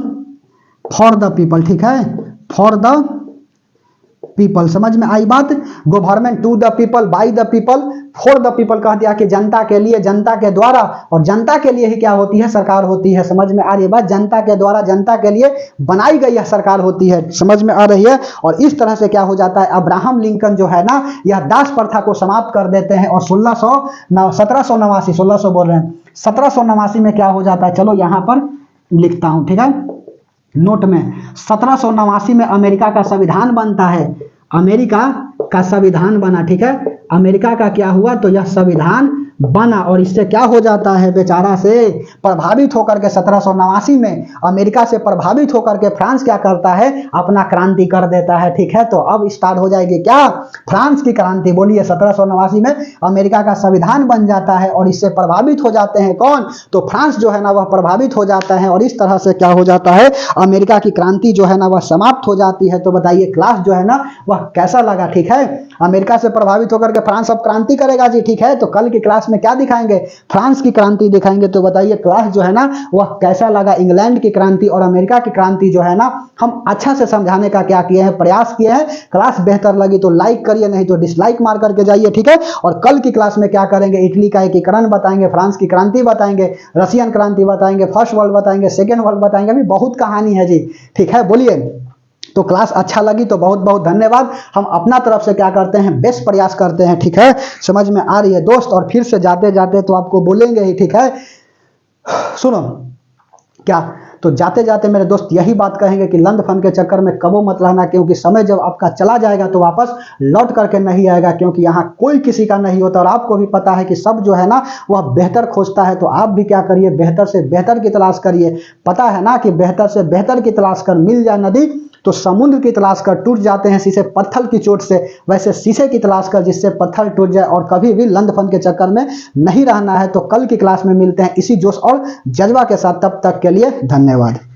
for the people, ठीक है, for the people, समझ में आई बात। Government to the people, by the people, for the people कह दिया कि जनता के लिए, जनता के द्वारा, और जनता के लिए ही क्या होती है, सरकार होती है। समझ में आ रही है बात, जनता के द्वारा, जनता के लिए बनाई गई यह सरकार होती है। समझ में आ रही है। और इस तरह से क्या हो जाता है, अब्राहम लिंकन जो है ना, यह दास प्रथा को समाप्त कर देते हैं। और 1789 बोल रहे हैं, 1789 में क्या हो जाता है, चलो यहां पर लिखता हूं, ठीक है, नोट में। 1789 में अमेरिका का संविधान बनता है, अमेरिका का संविधान बना, ठीक है, अमेरिका का क्या हुआ, तो यह संविधान बना। और इससे क्या हो जाता है, बेचारा से प्रभावित होकर के 1789 में अमेरिका से प्रभावित होकर के फ्रांस क्या करता है, अपना क्रांति कर देता है, ठीक है। तो अब स्टार्ट हो जाएगी क्या, फ्रांस की क्रांति। बोलिए, 1789 में अमेरिका का संविधान बन जाता है और इससे प्रभावित हो जाते हैं कौन, तो फ्रांस जो है ना वह प्रभावित हो जाता है। और इस तरह से क्या हो जाता है, अमेरिका की क्रांति जो है ना वह समाप्त हो जाती है। तो बताइए क्लास जो है ना वह कैसा लगा, ठीक है। अमेरिका से प्रभावित होकर के फ्रांस अब क्रांति करेगा जी, ठीक है। तो कल की क्लास में क्या दिखाएंगे, फ्रांस की क्रांति दिखाएंगे। तो बताइए क्लास जो है ना वह कैसा लगा, इंग्लैंड की क्रांति और अमेरिका की क्रांति जो है ना हम अच्छा से समझाने का क्या किए हैं, प्रयास किए हैं। क्लास बेहतर लगी तो लाइक करिए, नहीं तो डिसलाइक मार करके जाइए, ठीक है। और कल की क्लास में क्या करेंगे, इटली का एकीकरण बताएंगे, फ्रांस की क्रांति बताएंगे, रशियन क्रांति बताएंगे, फर्स्ट वर्ल्ड बताएंगे, सेकेंड वर्ल्ड बताएंगे, अभी बहुत कहानी है जी, ठीक है। बोलिए, तो क्लास अच्छा लगी तो बहुत बहुत धन्यवाद। हम अपना तरफ से क्या करते हैं, बेस्ट प्रयास करते हैं, ठीक है। समझ में आ रही है दोस्त। और फिर से जाते जाते तो आपको बोलेंगे ही, ठीक है। सुनो क्या, तो जाते जाते मेरे दोस्त यही बात कहेंगे कि लंद फन के चक्कर में कबो मत रहना, क्योंकि समय जब आपका चला जाएगा तो वापस लौट करके नहीं आएगा, क्योंकि यहाँ कोई किसी का नहीं होता। और आपको भी पता है कि सब जो है ना वह बेहतर खोजता है। तो आप भी क्या करिए, बेहतर से बेहतर की तलाश करिए। पता है ना कि बेहतर से बेहतर की तलाश कर मिल जाए नदी तो समुद्र की तलाश कर टूट जाते हैं शीशे पत्थर की चोट से, वैसे शीशे की तलाश कर जिससे पत्थर टूट जाए। और कभी भी लंद फन के चक्कर में नहीं रहना है। तो कल की क्लास में मिलते हैं इसी जोश और जज्बा के साथ, तब तक के लिए धन्यवाद।